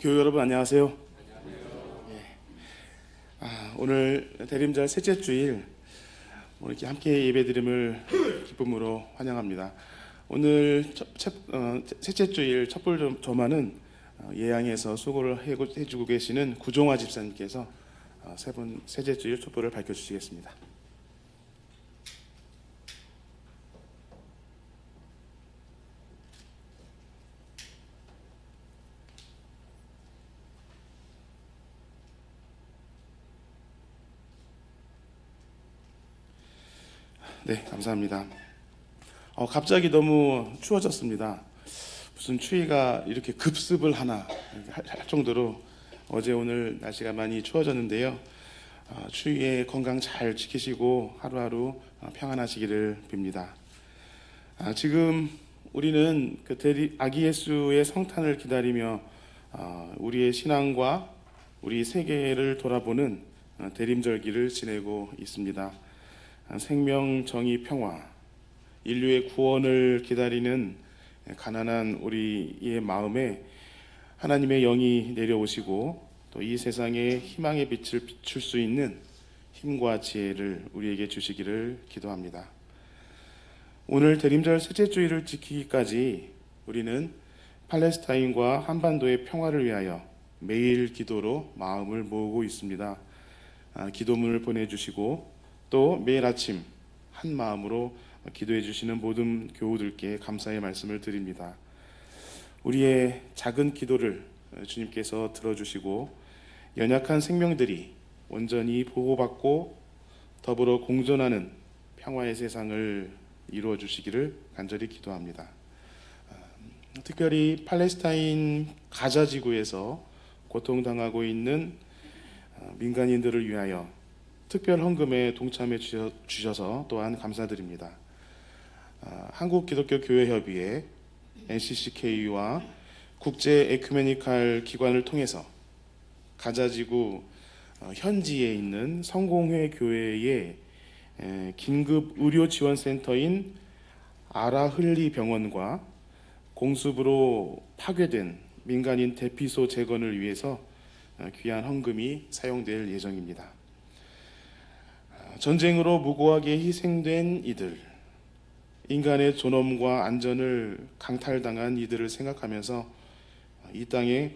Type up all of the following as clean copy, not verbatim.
교회 여러분 안녕하세요. 오늘 대림절 셋째 주일 이렇게 함께 예배드림을 기쁨으로 환영합니다. 오늘 셋째 주일 촛불 조마는 예양에서 수고를 해주고 계시는 구종화 집사님께서 셋째 주일 촛불을 밝혀주시겠습니다. 네, 감사합니다. 갑자기 너무 추워졌습니다. 무슨 추위가 이렇게 급습을 하나 할 정도로 어제 오늘 날씨가 많이 추워졌는데요. 추위에 건강 잘 지키시고 하루하루 평안하시기를 빕니다. 지금 우리는 아기 예수의 성탄을 기다리며 우리의 신앙과 우리 세계를 돌아보는 대림절기를 지내고 있습니다. 생명, 정의, 평화, 인류의 구원을 기다리는 가난한 우리의 마음에 하나님의 영이 내려오시고 또 이 세상에 희망의 빛을 비출 수 있는 힘과 지혜를 우리에게 주시기를 기도합니다. 오늘 대림절 셋째 주일을 지키기까지 우리는 팔레스타인과 한반도의 평화를 위하여 매일 기도로 마음을 모으고 있습니다. 기도문을 보내주시고 또 매일 아침 한 마음으로 기도해 주시는 모든 교우들께 감사의 말씀을 드립니다. 우리의 작은 기도를 주님께서 들어주시고 연약한 생명들이 온전히 보호받고 더불어 공존하는 평화의 세상을 이루어 주시기를 간절히 기도합니다. 특별히 팔레스타인 가자 지구에서 고통당하고 있는 민간인들을 위하여 특별 헌금에 동참해 주셔서 또한 감사드립니다. 한국기독교교회협의회, NCCK와 국제 에큐메니칼 기관을 통해서 가자지구 현지에 있는 성공회 교회의 긴급 의료 지원센터인 아라흘리 병원과 공습으로 파괴된 민간인 대피소 재건을 위해서 귀한 헌금이 사용될 예정입니다. 전쟁으로 무고하게 희생된 이들, 인간의 존엄과 안전을 강탈당한 이들을 생각하면서 이 땅에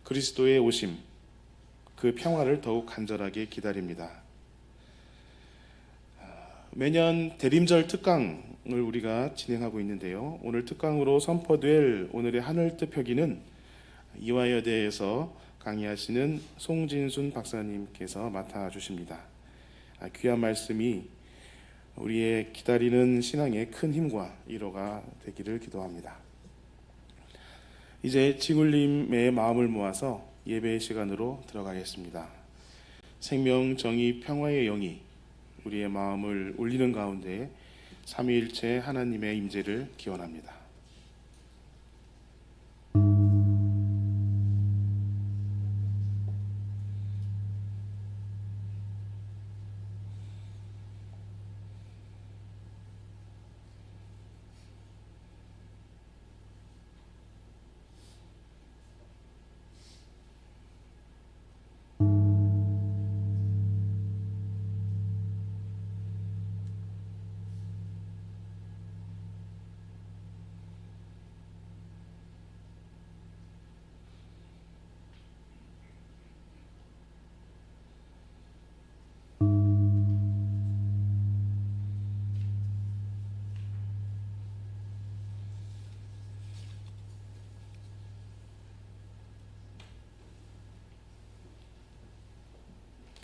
그리스도의 오심, 그 평화를 더욱 간절하게 기다립니다. 매년 대림절 특강을 우리가 진행하고 있는데요. 오늘 특강으로 선포될 오늘의 하늘뜻 표기는 이화여대에서 강의하시는 송진순 박사님께서 맡아주십니다. 귀한 말씀이 우리의 기다리는 신앙의 큰 힘과 위로가 되기를 기도합니다. 이제 칭울림의 마음을 모아서 예배의 시간으로 들어가겠습니다. 생명, 정의, 평화의 영이 우리의 마음을 울리는 가운데 삼위일체 하나님의 임재를 기원합니다.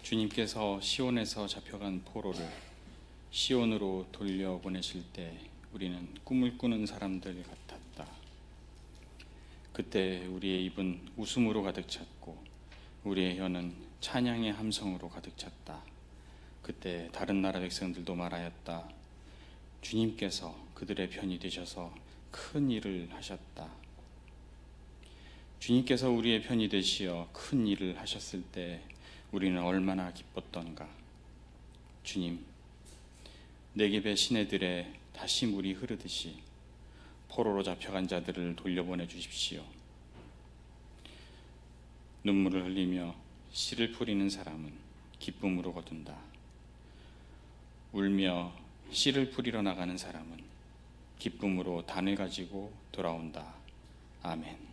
주님께서 시온에서 잡혀간 포로를 시온으로 돌려보내실 때 우리는 꿈을 꾸는 사람들 같았다. 그때 우리의 입은 웃음으로 가득 찼고 우리의 혀는 찬양의 함성으로 가득 찼다. 그때 다른 나라 백성들도 말하였다. 주님께서 그들의 편이 되셔서 큰 일을 하셨다. 주님께서 우리의 편이 되시어 큰 일을 하셨을 때 우리는 얼마나 기뻤던가. 주님, 네겝의 시내들에 다시 물이 흐르듯이 포로로 잡혀간 자들을 돌려보내 주십시오. 눈물을 흘리며 씨를 뿌리는 사람은 기쁨으로 거둔다. 울며 씨를 뿌리러 나가는 사람은 기쁨으로 단을 가지고 돌아온다. 아멘.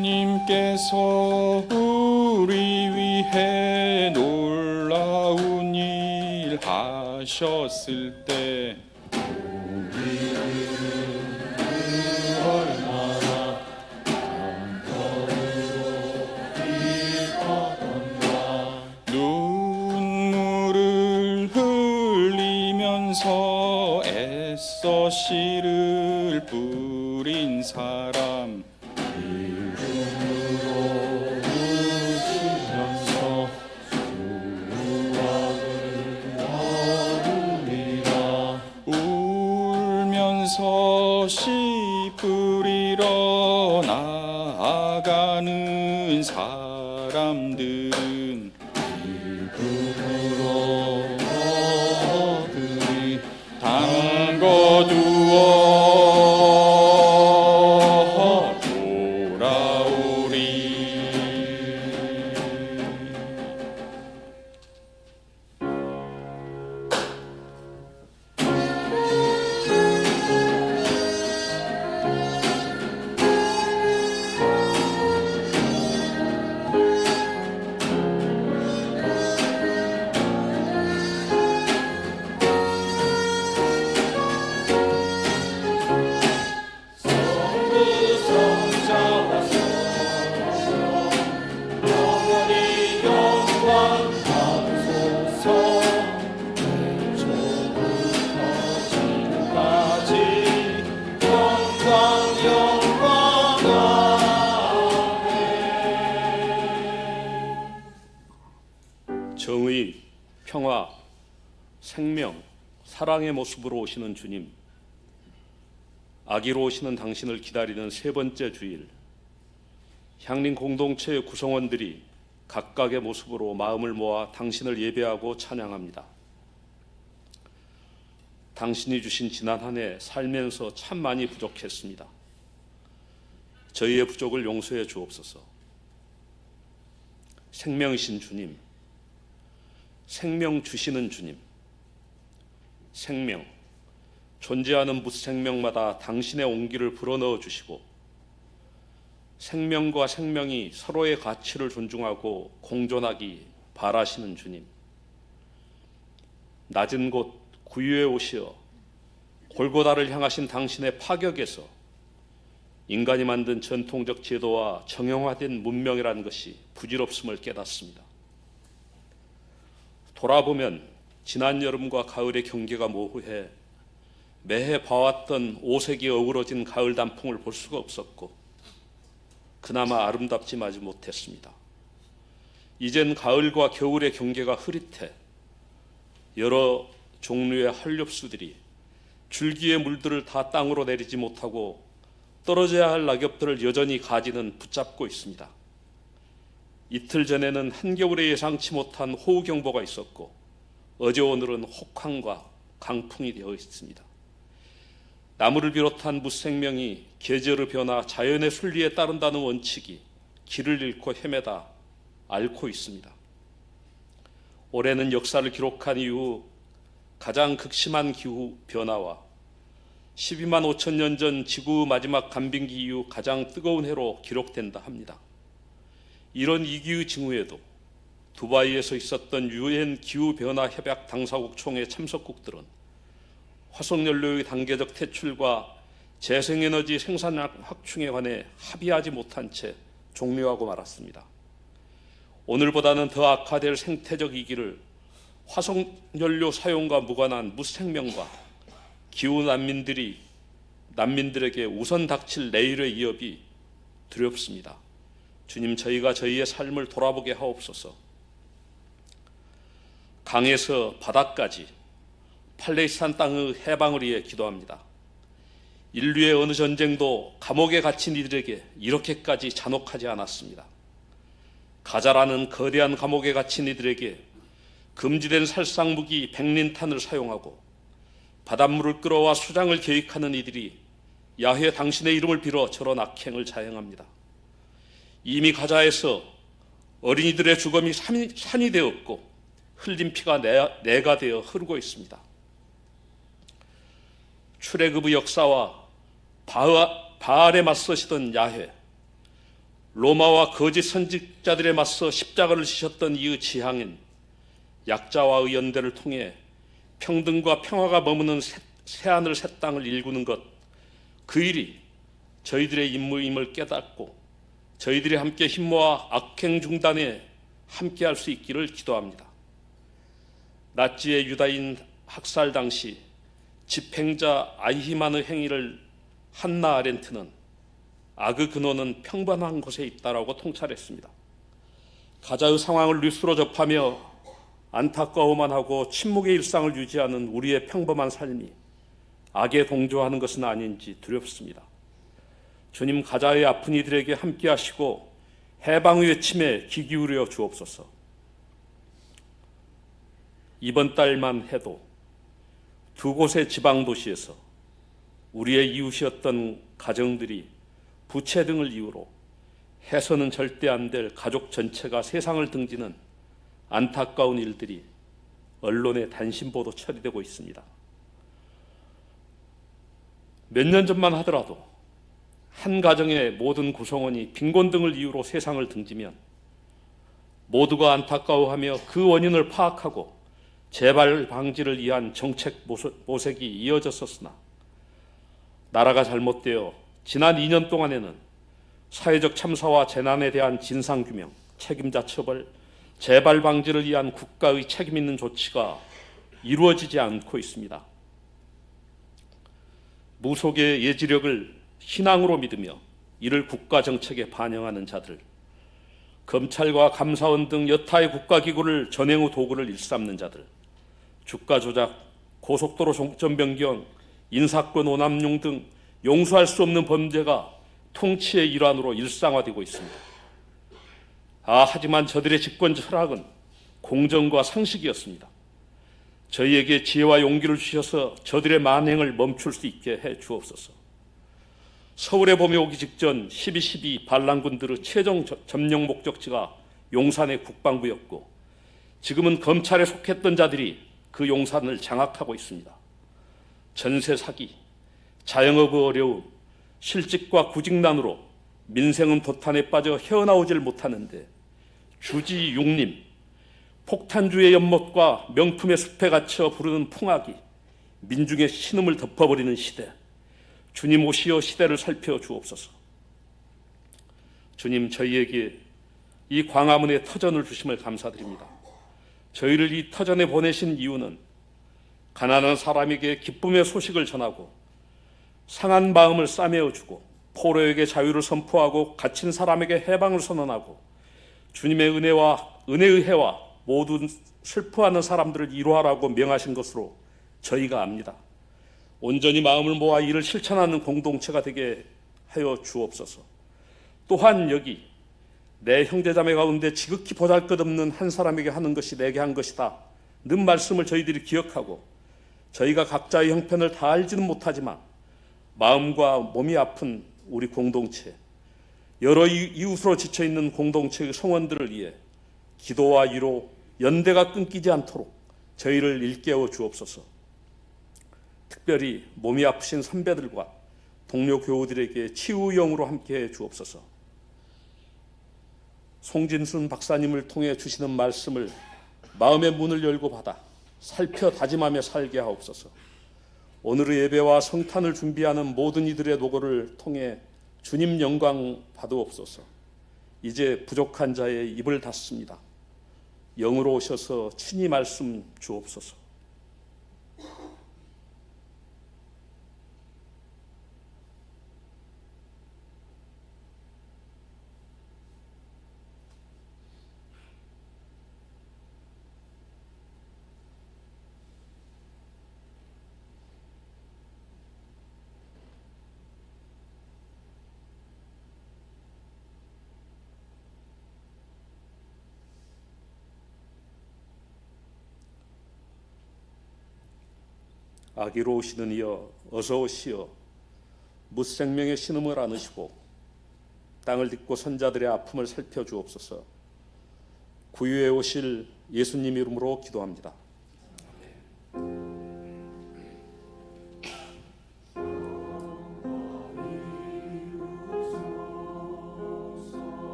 주님께서 우리 위해 놀라운 일 하셨을 때 얼마나 감동으로 기뻤던가. 눈물을 흘리면서 애써 씨를 뿌린 사람 울면서 씨 뿌리러 나아가는 사람들은 기쁨으로 그리 담궈두어 돌아오리. 정의, 평화, 생명, 사랑의 모습으로 오시는 주님, 아기로 오시는 당신을 기다리는 세 번째 주일, 향림 공동체의 구성원들이 각각의 모습으로 마음을 모아 당신을 예배하고 찬양합니다. 당신이 주신 지난 한 해 살면서 참 많이 부족했습니다. 저희의 부족을 용서해 주옵소서. 생명이신 주님, 생명 주시는 주님, 생명, 존재하는 무생명마다 당신의 온기를 불어넣어 주시고 생명과 생명이 서로의 가치를 존중하고 공존하기 바라시는 주님, 낮은 곳 구유에 오시어 골고다를 향하신 당신의 파격에서 인간이 만든 전통적 제도와 정형화된 문명이라는 것이 부질없음을 깨닫습니다. 돌아보면 지난 여름과 가을의 경계가 모호해 매해 봐왔던 오색이 어우러진 가을 단풍을 볼 수가 없었고 그나마 아름답지 마지 못했습니다. 이젠 가을과 겨울의 경계가 흐릿해 여러 종류의 한렵수들이 줄기의 물들을 다 땅으로 내리지 못하고 떨어져야 할 낙엽들을 여전히 가지는 붙잡고 있습니다. 이틀 전에는 한겨울에 예상치 못한 호우경보가 있었고 어제 오늘은 혹한과 강풍이 되어 있습니다. 나무를 비롯한 무생명이 계절의 변화, 자연의 순리에 따른다는 원칙이 길을 잃고 헤매다 앓고 있습니다. 올해는 역사를 기록한 이후 가장 극심한 기후 변화와 12만 5천 년 전 지구 마지막 간빙기 이후 가장 뜨거운 해로 기록된다 합니다. 이런 이기의 징후에도 두바이에서 있었던 유엔 기후변화협약 당사국 총회 참석국들은 화석연료의 단계적 퇴출과 재생에너지 생산량 확충에 관해 합의하지 못한 채 종료하고 말았습니다. 오늘보다는 더 악화될 생태적 위기를 화석연료 사용과 무관한 무생명과 기후 난민들에게 우선 닥칠 내일의 위협이 두렵습니다. 주님, 저희가 저희의 삶을 돌아보게 하옵소서. 강에서 바다까지 팔레스타인 땅의 해방을 위해 기도합니다. 인류의 어느 전쟁도 감옥에 갇힌 이들에게 이렇게까지 잔혹하지 않았습니다. 가자라는 거대한 감옥에 갇힌 이들에게 금지된 살상무기 백린탄을 사용하고 바닷물을 끌어와 수장을 계획하는 이들이 야훼 당신의 이름을 빌어 저런 악행을 자행합니다. 이미 가자에서 어린이들의 죽음이 산이 되었고 흘린 피가 내가 되어 흐르고 있습니다. 출애굽의 역사와 바알에 맞서시던 야훼, 로마와 거짓 선지자들에 맞서 십자가를 지셨던 이의 지향인 약자와의 연대를 통해 평등과 평화가 머무는 새하늘 새 땅을 일구는 것, 그 일이 저희들의 임무임을 깨닫고 저희들이 함께 힘모아 악행 중단에 함께할 수 있기를 기도합니다. 나치의 유다인 학살 당시 집행자 아이히만의 행위를 한나 아렌트는 악의 근원은 평범한 곳에 있다라고 통찰했습니다. 가자의 상황을 뉴스로 접하며 안타까워만 하고 침묵의 일상을 유지하는 우리의 평범한 삶이 악에 동조하는 것은 아닌지 두렵습니다. 주님, 가자의 아픈 이들에게 함께 하시고 해방의 외침에 귀 기울여 주옵소서. 이번 달만 해도 두 곳의 지방도시에서 우리의 이웃이었던 가정들이 부채 등을 이유로 해서는 절대 안 될 가족 전체가 세상을 등지는 안타까운 일들이 언론에 단신보도 처리되고 있습니다. 몇 년 전만 하더라도 한 가정의 모든 구성원이 빈곤 등을 이유로 세상을 등지면 모두가 안타까워하며 그 원인을 파악하고 재발 방지를 위한 정책 모색이 이어졌었으나 나라가 잘못되어 지난 2년 동안에는 사회적 참사와 재난에 대한 진상규명, 책임자 처벌, 재발 방지를 위한 국가의 책임 있는 조치가 이루어지지 않고 있습니다. 무속의 예지력을 신앙으로 믿으며 이를 국가 정책에 반영하는 자들, 검찰과 감사원 등 여타의 국가기구를 전행의 도구를 일삼는 자들, 주가 조작, 고속도로 종점 변경, 인사권 오남용 등 용서할 수 없는 범죄가 통치의 일환으로 일상화되고 있습니다. 하지만 저들의 집권 철학은 공정과 상식이었습니다. 저희에게 지혜와 용기를 주셔서 저들의 만행을 멈출 수 있게 해 주옵소서. 서울에 봄이 오기 직전 12.12 반란군들의 최종 점령 목적지가 용산의 국방부였고 지금은 검찰에 속했던 자들이 그 용산을 장악하고 있습니다. 전세 사기, 자영업의 어려움, 실직과 구직난으로 민생은 도탄에 빠져 헤어나오질 못하는데 주지 육림, 폭탄주의 연못과 명품의 숲에 갇혀 부르는 풍악이 민중의 신음을 덮어버리는 시대, 주님 오시어 시대를 살펴주옵소서. 주님, 저희에게 이 광화문의 터전을 주심을 감사드립니다. 저희를 이 터전에 보내신 이유는 가난한 사람에게 기쁨의 소식을 전하고 상한 마음을 싸매어주고 포로에게 자유를 선포하고 갇힌 사람에게 해방을 선언하고 주님의 은혜의 해와 모든 슬퍼하는 사람들을 이루하라고 명하신 것으로 저희가 압니다. 온전히 마음을 모아 이를 실천하는 공동체가 되게 하여 주옵소서. 또한 여기 내 형제자매 가운데 지극히 보잘것없는 한 사람에게 하는 것이 내게 한 것이다 는 말씀을 저희들이 기억하고 저희가 각자의 형편을 다 알지는 못하지만 마음과 몸이 아픈 우리 공동체, 여러 이웃으로 지쳐있는 공동체의 성원들을 위해 기도와 위로, 연대가 끊기지 않도록 저희를 일깨워 주옵소서. 특별히 몸이 아프신 선배들과 동료 교우들에게 치유의 영으로 함께해 주옵소서. 송진순 박사님을 통해 주시는 말씀을 마음의 문을 열고 받아 살펴 다짐하며 살게 하옵소서. 오늘의 예배와 성탄을 준비하는 모든 이들의 노고를 통해 주님 영광 받으옵소서. 이제 부족한 자의 입을 닫습니다. 영으로 오셔서 친히 말씀 주옵소서. 아기로 오시는 이여 어서 오시어 무생명의 신음을 안으시고 땅을 딛고 선자들의 아픔을 살펴주옵소서. 구유에 오실 예수님 이름으로 기도합니다.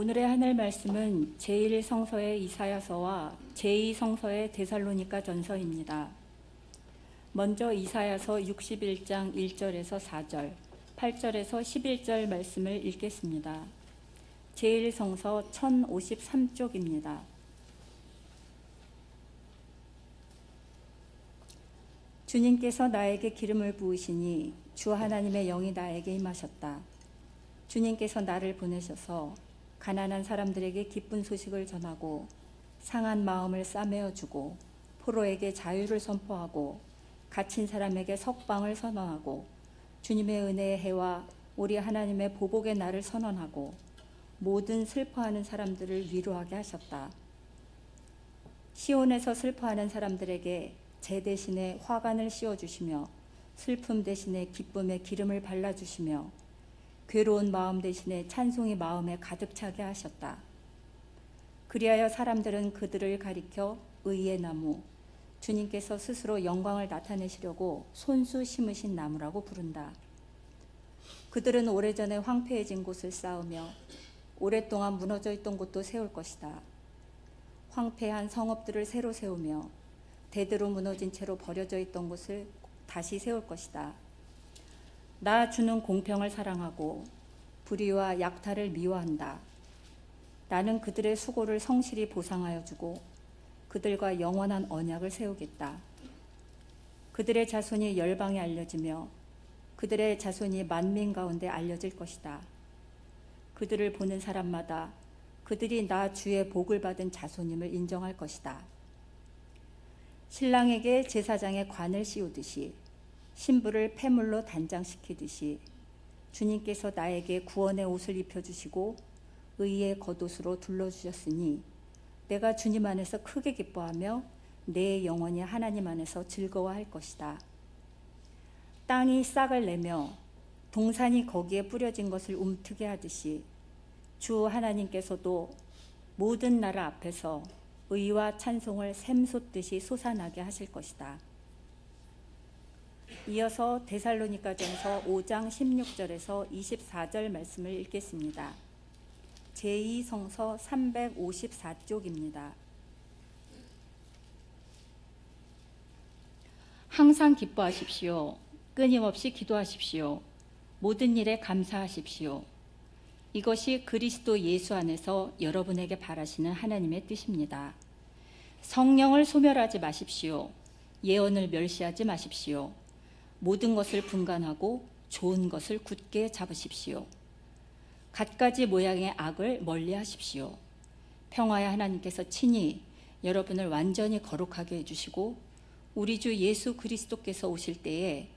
오늘의 하늘 말씀은 제1성서의 이사야서와 제2성서의 데살로니가 전서입니다. 먼저 이사야서 61장 1절에서 4절, 8절에서 11절 말씀을 읽겠습니다. 제1성서 1053쪽입니다. 주님께서 나에게 기름을 부으시니 주 하나님의 영이 나에게 임하셨다. 주님께서 나를 보내셔서 가난한 사람들에게 기쁜 소식을 전하고 상한 마음을 싸매어 주고 포로에게 자유를 선포하고 갇힌 사람에게 석방을 선언하고 주님의 은혜의 해와 우리 하나님의 보복의 날을 선언하고 모든 슬퍼하는 사람들을 위로하게 하셨다. 시온에서 슬퍼하는 사람들에게 제 대신에 화관을 씌워주시며 슬픔 대신에 기쁨의 기름을 발라주시며 괴로운 마음 대신에 찬송이 마음에 가득 차게 하셨다. 그리하여 사람들은 그들을 가리켜 의의 나무, 주님께서 스스로 영광을 나타내시려고 손수 심으신 나무라고 부른다. 그들은 오래전에 황폐해진 곳을 쌓으며 오랫동안 무너져 있던 곳도 세울 것이다. 황폐한 성읍들을 새로 세우며 대대로 무너진 채로 버려져 있던 곳을 다시 세울 것이다. 나 주는 공평을 사랑하고 불의와 약탈을 미워한다. 나는 그들의 수고를 성실히 보상하여 주고 그들과 영원한 언약을 세우겠다. 그들의 자손이 열방에 알려지며 그들의 자손이 만민 가운데 알려질 것이다. 그들을 보는 사람마다 그들이 나 주의 복을 받은 자손임을 인정할 것이다. 신랑에게 제사장의 관을 씌우듯이 신부를 폐물로 단장시키듯이 주님께서 나에게 구원의 옷을 입혀주시고 의의 겉옷으로 둘러주셨으니 내가 주님 안에서 크게 기뻐하며 내 영혼이 하나님 안에서 즐거워할 것이다. 땅이 싹을 내며 동산이 거기에 뿌려진 것을 움트게 하듯이 주 하나님께서도 모든 나라 앞에서 의와 찬송을 샘솟듯이 솟아나게 하실 것이다. 이어서 데살로니가전서 5장 16절에서 24절 말씀을 읽겠습니다. 제2성서 354쪽입니다. 항상 기뻐하십시오. 끊임없이 기도하십시오. 모든 일에 감사하십시오. 이것이 그리스도 예수 안에서 여러분에게 바라시는 하나님의 뜻입니다. 성령을 소멸하지 마십시오. 예언을 멸시하지 마십시오. 모든 것을 분간하고 좋은 것을 굳게 잡으십시오. 갖가지 모양의 악을 멀리하십시오. 평화의 하나님께서 친히 여러분을 완전히 거룩하게 해주시고 우리 주 예수 그리스도께서 오실 때에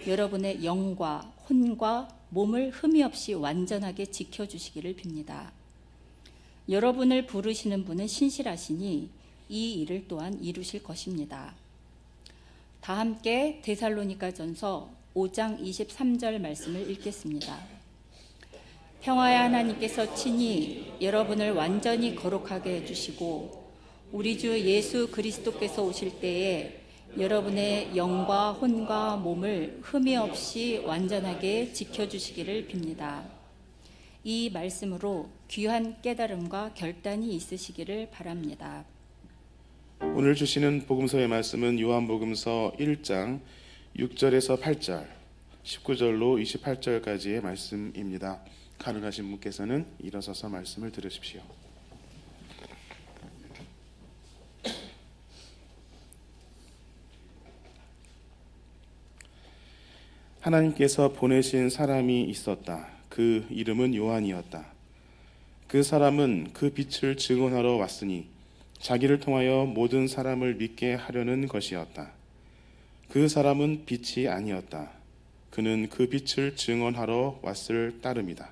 여러분의 영과 혼과 몸을 흠이 없이 완전하게 지켜주시기를 빕니다. 여러분을 부르시는 분은 신실하시니 이 일을 또한 이루실 것입니다. 다 함께 데살로니가전서 5장 23절 말씀을 읽겠습니다. 평화의 하나님께서 친히 여러분을 완전히 거룩하게 해주시고 우리 주 예수 그리스도께서 오실 때에 여러분의 영과 혼과 몸을 흠이 없이 완전하게 지켜주시기를 빕니다. 이 말씀으로 귀한 깨달음과 결단이 있으시기를 바랍니다. 오늘 주시는 복음서의 말씀은 요한복음서 1장 6절에서 8절, 19절로 28절까지의 말씀입니다. 가능하신 분께서는 일어서서 말씀을 들으십시오. 하나님께서 보내신 사람이 있었다. 그 이름은 요한이었다. 그 사람은 그 빛을 증언하러 왔으니 자기를 통하여 모든 사람을 믿게 하려는 것이었다. 그 사람은 빛이 아니었다. 그는 그 빛을 증언하러 왔을 따름이다.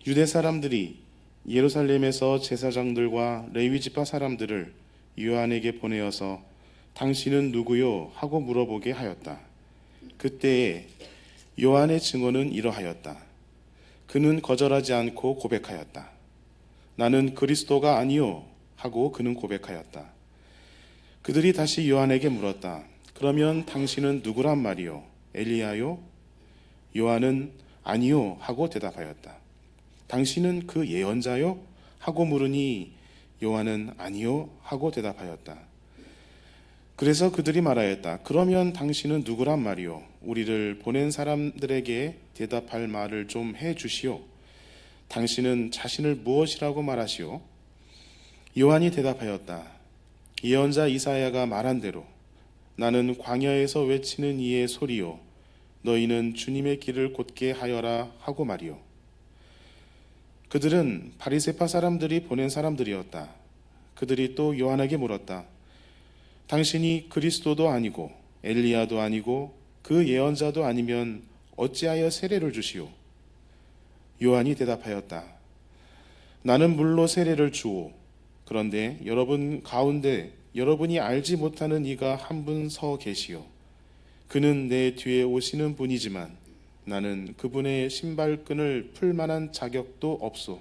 유대 사람들이 예루살렘에서 제사장들과 레위 지파 사람들을 요한에게 보내어서 당신은 누구요? 하고 물어보게 하였다. 그때에 요한의 증언은 이러하였다. 그는 거절하지 않고 고백하였다. 나는 그리스도가 아니요 하고 그는 고백하였다. 그들이 다시 요한에게 물었다. 그러면 당신은 누구란 말이요? 엘리야요? 요한은 아니요 하고 대답하였다. 당신은 그 예언자요? 하고 물으니 요한은 아니요 하고 대답하였다. 그래서 그들이 말하였다. 그러면 당신은 누구란 말이요? 우리를 보낸 사람들에게 대답할 말을 좀 해주시오. 당신은 자신을 무엇이라고 말하시오? 요한이 대답하였다. 예언자 이사야가 말한 대로 나는 광야에서 외치는 이의 소리요 너희는 주님의 길을 곧게 하여라 하고 말이요. 그들은 바리새파 사람들이 보낸 사람들이었다. 그들이 또 요한에게 물었다. 당신이 그리스도도 아니고 엘리야도 아니고 그 예언자도 아니면 어찌하여 세례를 주시오? 요한이 대답하였다. 나는 물로 세례를 주오. 그런데 여러분 가운데 여러분이 알지 못하는 이가 한 분 서 계시오. 그는 내 뒤에 오시는 분이지만 나는 그분의 신발끈을 풀 만한 자격도 없소.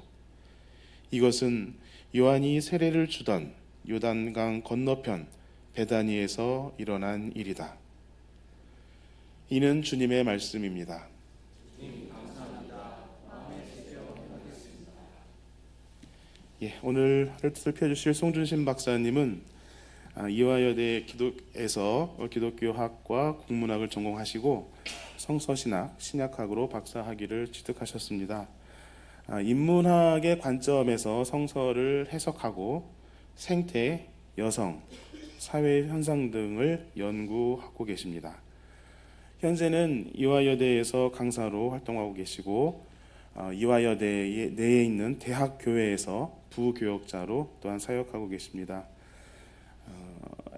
이것은 요한이 세례를 주던 요단강 건너편 베다니에서 일어난 일이다. 이는 주님의 말씀입니다. 오늘 하루 뜻을 펴주실 송준신 박사님은 이화여대 기독에서 기독교학과 국문학을 전공하시고 성서신학, 신약학으로 박사학위를 취득하셨습니다. 인문학의 관점에서 성서를 해석하고 생태, 여성, 사회 현상 등을 연구하고 계십니다. 현재는 이화여대에서 강사로 활동하고 계시고 이화여대 내에 있는 대학교회에서 부교역자로 또한 사역하고 계십니다.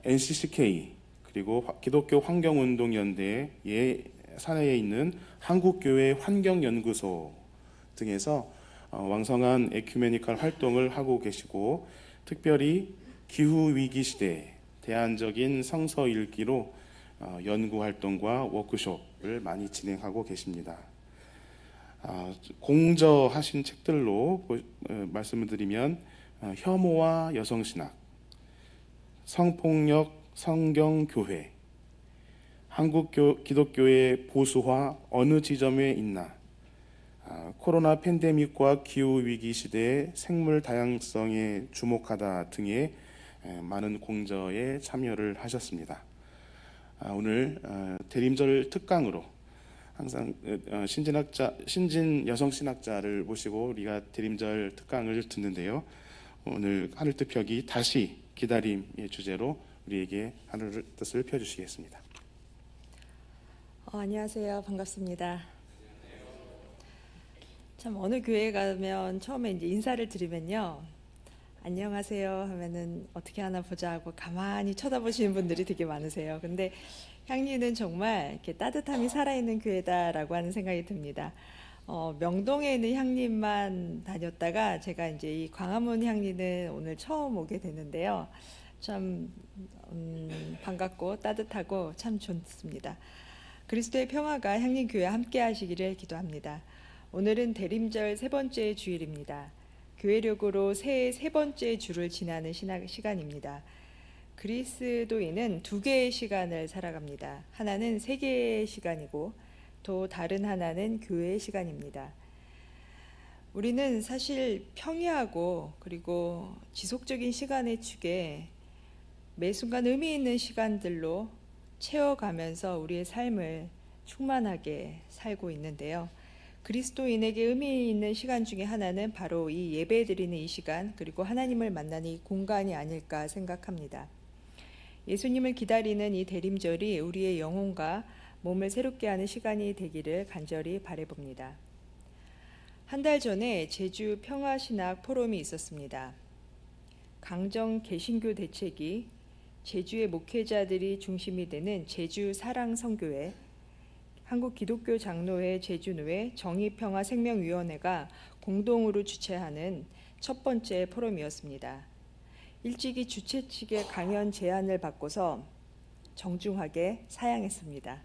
NCCK 그리고 기독교 환경운동연대의 산하에 있는 한국교회 환경연구소 등에서 왕성한 에큐메니컬 활동을 하고 계시고 특별히 기후위기 시대 대안적인 성서 읽기로 연구활동과 워크숍을 많이 진행하고 계십니다. 공저하신 책들로 말씀을 드리면 혐오와 여성신학, 성폭력 성경교회, 한국 기독교의 보수화 어느 지점에 있나, 코로나 팬데믹과 기후위기 시대의 생물 다양성에 주목하다 등의 많은 공저에 참여를 하셨습니다. 오늘 대림절 특강으로 항상 신진 여성 신학자를 모시고 우리가 대림절 특강을 듣는데요. 오늘 하늘 뜻펴기 다시 기다림의 주제로 우리에게 하늘 뜻을 펴주시겠습니다. 안녕하세요. 반갑습니다. 참 어느 교회 가면 처음에 이제 인사를 드리면요. 안녕하세요 하면은 어떻게 하나 보자 하고 가만히 쳐다보시는 분들이 되게 많으세요. 근데 향리는 정말 이렇게 따뜻함이 살아있는 교회다라고 하는 생각이 듭니다. 명동에 있는 향리만 다녔다가 제가 이제 이 광화문 향리는 오늘 처음 오게 됐는데요. 참 반갑고 따뜻하고 참 좋습니다. 그리스도의 평화가 향리교회 함께 하시기를 기도합니다. 오늘은 대림절 세 번째 주일입니다. 교회력으로 새해 세 번째 주를 지나는 시간입니다. 그리스도인은 두 개의 시간을 살아갑니다. 하나는 세계의 시간이고 또 다른 하나는 교회의 시간입니다. 우리는 사실 평이하고 그리고 지속적인 시간의 축에 매 순간 의미 있는 시간들로 채워가면서 우리의 삶을 충만하게 살고 있는데요. 그리스도인에게 의미 있는 시간 중에 하나는 바로 이 예배 드리는 이 시간 그리고 하나님을 만나는 이 공간이 아닐까 생각합니다. 예수님을 기다리는 이 대림절이 우리의 영혼과 몸을 새롭게 하는 시간이 되기를 간절히 바라봅니다. 한 달 전에 제주 평화신학 포럼이 있었습니다. 강정 개신교 대책이 제주의 목회자들이 중심이 되는 제주 사랑성교회, 한국기독교 장로회 제주노회 정의평화생명위원회가 공동으로 주최하는 첫 번째 포럼이었습니다. 일찍이 주최 측의 강연 제안을 받고서 정중하게 사양했습니다.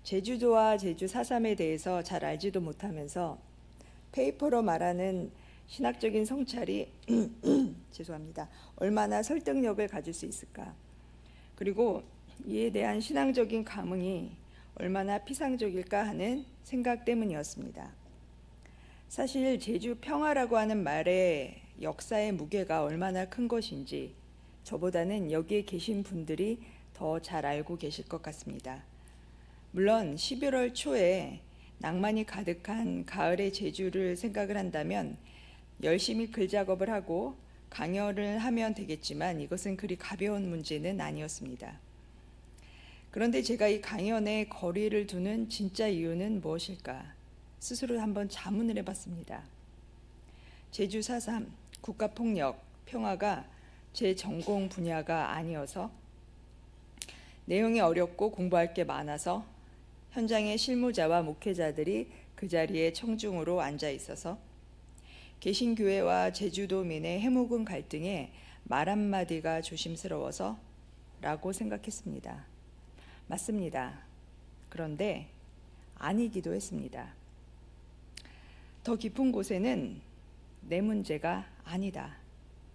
제주도와 제주 4.3에 대해서 잘 알지도 못하면서 페이퍼로 말하는 신학적인 성찰이 죄송합니다. 얼마나 설득력을 가질 수 있을까? 그리고 이에 대한 신앙적인 감흥이 얼마나 피상적일까 하는 생각 때문이었습니다. 사실 제주 평화라고 하는 말의 역사의 무게가 얼마나 큰 것인지 저보다는 여기에 계신 분들이 더 잘 알고 계실 것 같습니다. 물론 11월 초에 낭만이 가득한 가을의 제주를 생각을 한다면 열심히 글 작업을 하고 강연을 하면 되겠지만 이것은 그리 가벼운 문제는 아니었습니다. 그런데 제가 이 강연에 거리를 두는 진짜 이유는 무엇일까? 스스로 한번 자문을 해봤습니다. 제주 4.3, 국가폭력, 평화가 제 전공 분야가 아니어서, 내용이 어렵고 공부할 게 많아서, 현장의 실무자와 목회자들이 그 자리에 청중으로 앉아 있어서, 개신교회와 제주도민의 해묵은 갈등에 말 한마디가 조심스러워서 라고 생각했습니다. 맞습니다. 그런데 아니기도 했습니다. 더 깊은 곳에는 내 문제가 아니다.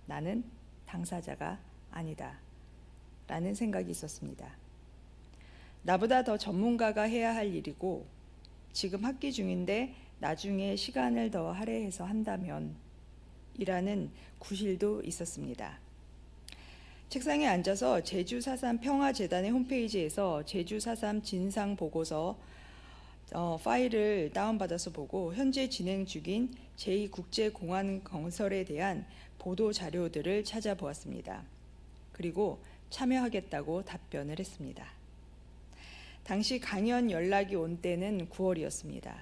나는 당사자가 아니다. 라는 생각이 있었습니다. 나보다 더 전문가가 해야 할 일이고 지금 학기 중인데 나중에 시간을 더 할애해서 한다면 이라는 구실도 있었습니다. 책상에 앉아서 제주 4.3 평화재단의 홈페이지에서 제주 4.3 진상 보고서 파일을 다운받아서 보고 현재 진행 중인 제2국제공항 건설에 대한 보도 자료들을 찾아보았습니다. 그리고 참여하겠다고 답변을 했습니다. 당시 강연 연락이 온 때는 9월이었습니다.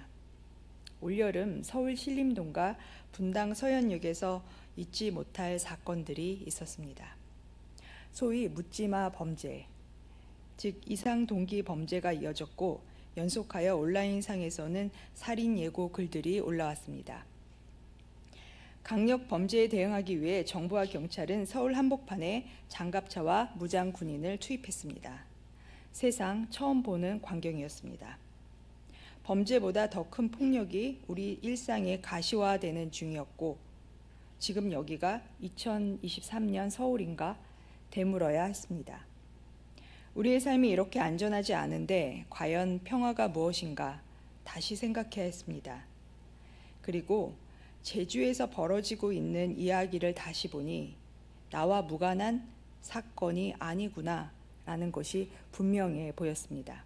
올여름 서울 신림동과 분당 서현역에서 잊지 못할 사건들이 있었습니다. 소위 묻지마 범죄, 즉 이상 동기 범죄가 이어졌고 연속하여 온라인상에서는 살인 예고 글들이 올라왔습니다. 강력 범죄에 대응하기 위해 정부와 경찰은 서울 한복판에 장갑차와 무장 군인을 투입했습니다. 세상 처음 보는 광경이었습니다. 범죄보다 더 큰 폭력이 우리 일상에 가시화되는 중이었고 지금 여기가 2023년 서울인가 되물어야 했습니다. 우리의 삶이 이렇게 안전하지 않은데 과연 평화가 무엇인가 다시 생각해야 했습니다. 그리고 제주에서 벌어지고 있는 이야기를 다시 보니 나와 무관한 사건이 아니구나 라는 것이 분명해 보였습니다.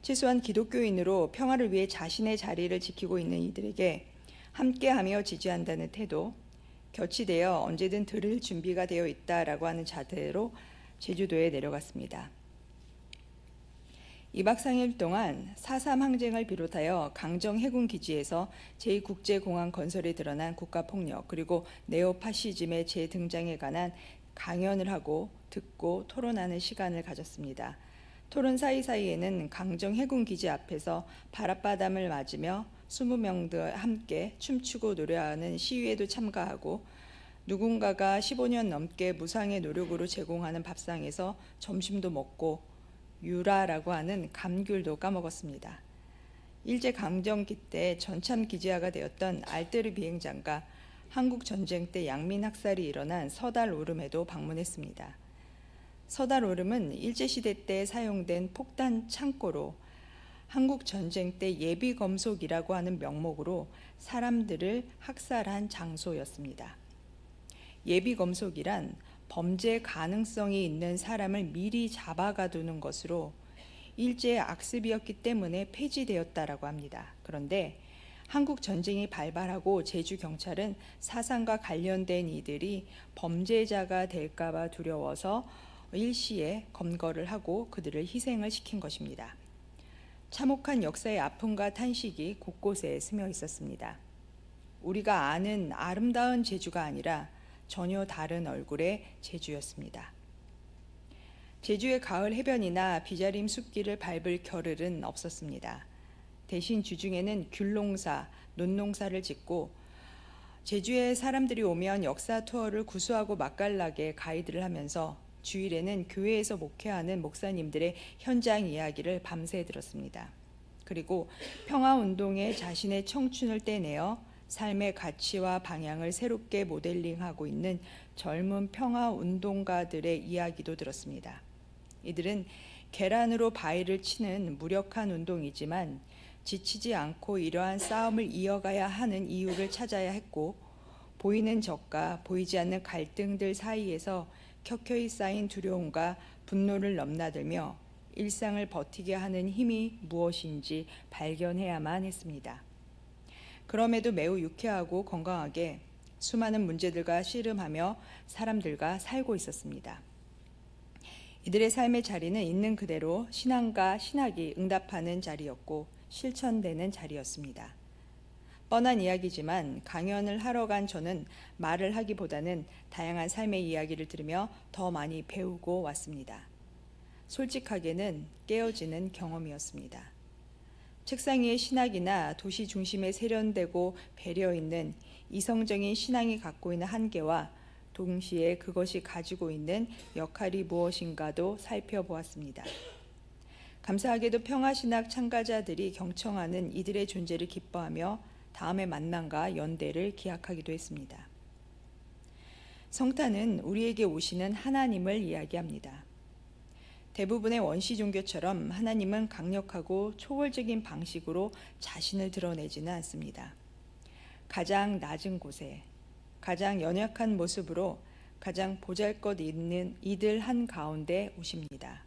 최소한 기독교인으로 평화를 위해 자신의 자리를 지키고 있는 이들에게 함께하며 지지한다는 태도, 곁이 되어 언제든 들을 준비가 되어 있다라고 하는 자세로 제주도에 내려갔습니다. 2박 3일 동안 4.3 항쟁을 비롯하여 강정 해군기지에서 제2국제공항 건설에 드러난 국가폭력 그리고 네오파시즘의 재등장에 관한 강연을 하고 듣고 토론하는 시간을 가졌습니다. 토론 사이사이에는 강정 해군기지 앞에서 바랏바람을 맞으며 20명들 함께 춤추고 노래하는 시위에도 참가하고 누군가가 15년 넘게 무상의 노력으로 제공하는 밥상에서 점심도 먹고 유라라고 하는 감귤도 까먹었습니다. 일제강점기 때 전참 기지화가 되었던 알뜨르 비행장과 한국전쟁 때 양민학살이 일어난 서달 오름에도 방문했습니다. 서달 오름은 일제시대 때 사용된 폭탄 창고로 한국전쟁 때 예비검속이라고 하는 명목으로 사람들을 학살한 장소였습니다. 예비검속이란 범죄 가능성이 있는 사람을 미리 잡아가두는 것으로 일제의 악습이었기 때문에 폐지되었다라고 합니다. 그런데 한국 전쟁이 발발하고 제주 경찰은 사상과 관련된 이들이 범죄자가 될까 봐 두려워서 일시에 검거를 하고 그들을 희생을 시킨 것입니다. 참혹한 역사의 아픔과 탄식이 곳곳에 스며 있었습니다. 우리가 아는 아름다운 제주가 아니라 전혀 다른 얼굴의 제주였습니다. 제주의 가을 해변이나 비자림 숲길을 밟을 겨를은 없었습니다. 대신 주중에는 귤농사, 논농사를 짓고 제주에 사람들이 오면 역사 투어를 구수하고 맛깔나게 가이드를 하면서 주일에는 교회에서 목회하는 목사님들의 현장 이야기를 밤새 들었습니다. 그리고 평화운동에 자신의 청춘을 떼내어 삶의 가치와 방향을 새롭게 모델링하고 있는 젊은 평화운동가들의 이야기도 들었습니다. 이들은 계란으로 바위를 치는 무력한 운동이지만 지치지 않고 이러한 싸움을 이어가야 하는 이유를 찾아야 했고, 보이는 적과 보이지 않는 갈등들 사이에서 켜켜이 쌓인 두려움과 분노를 넘나들며 일상을 버티게 하는 힘이 무엇인지 발견해야만 했습니다. 그럼에도 매우 유쾌하고 건강하게 수많은 문제들과 씨름하며 사람들과 살고 있었습니다. 이들의 삶의 자리는 있는 그대로 신앙과 신학이 응답하는 자리였고 실천되는 자리였습니다. 뻔한 이야기지만 강연을 하러 간 저는 말을 하기보다는 다양한 삶의 이야기를 들으며 더 많이 배우고 왔습니다. 솔직하게는 깨어지는 경험이었습니다. 책상 위의 신학이나 도시 중심에 세련되고 배려 있는 이성적인 신앙이 갖고 있는 한계와 동시에 그것이 가지고 있는 역할이 무엇인가도 살펴보았습니다. 감사하게도 평화신학 참가자들이 경청하는 이들의 존재를 기뻐하며 다음의 만남과 연대를 기약하기도 했습니다. 성탄은 우리에게 오시는 하나님을 이야기합니다. 대부분의 원시 종교처럼 하나님은 강력하고 초월적인 방식으로 자신을 드러내지는 않습니다. 가장 낮은 곳에 가장 연약한 모습으로 가장 보잘것있는 이들 한가운데 오십니다.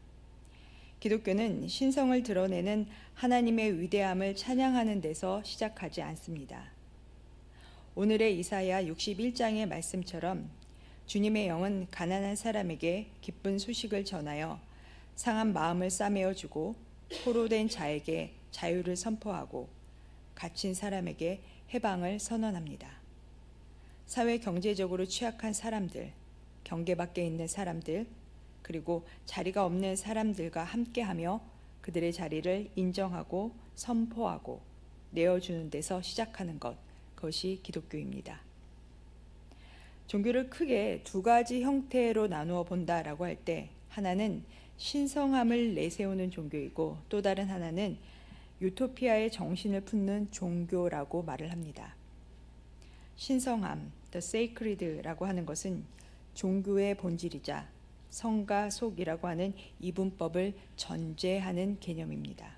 기독교는 신성을 드러내는 하나님의 위대함을 찬양하는 데서 시작하지 않습니다. 오늘의 이사야 61장의 말씀처럼 주님의 영은 가난한 사람에게 기쁜 소식을 전하여 상한 마음을 싸매어 주고 포로된 자에게 자유를 선포하고 갇힌 사람에게 해방을 선언합니다. 사회 경제적으로 취약한 사람들, 경계 밖에 있는 사람들, 그리고 자리가 없는 사람들과 함께하며 그들의 자리를 인정하고 선포하고 내어주는 데서 시작하는 것, 그것이 기독교입니다. 종교를 크게 두 가지 형태로 나누어 본다라고 할 때 하나는 신성함을 내세우는 종교이고 또 다른 하나는 유토피아의 정신을 품는 종교라고 말을 합니다. 신성함, the sacred라고 하는 것은 종교의 본질이자 성과 속이라고 하는 이분법을 전제하는 개념입니다.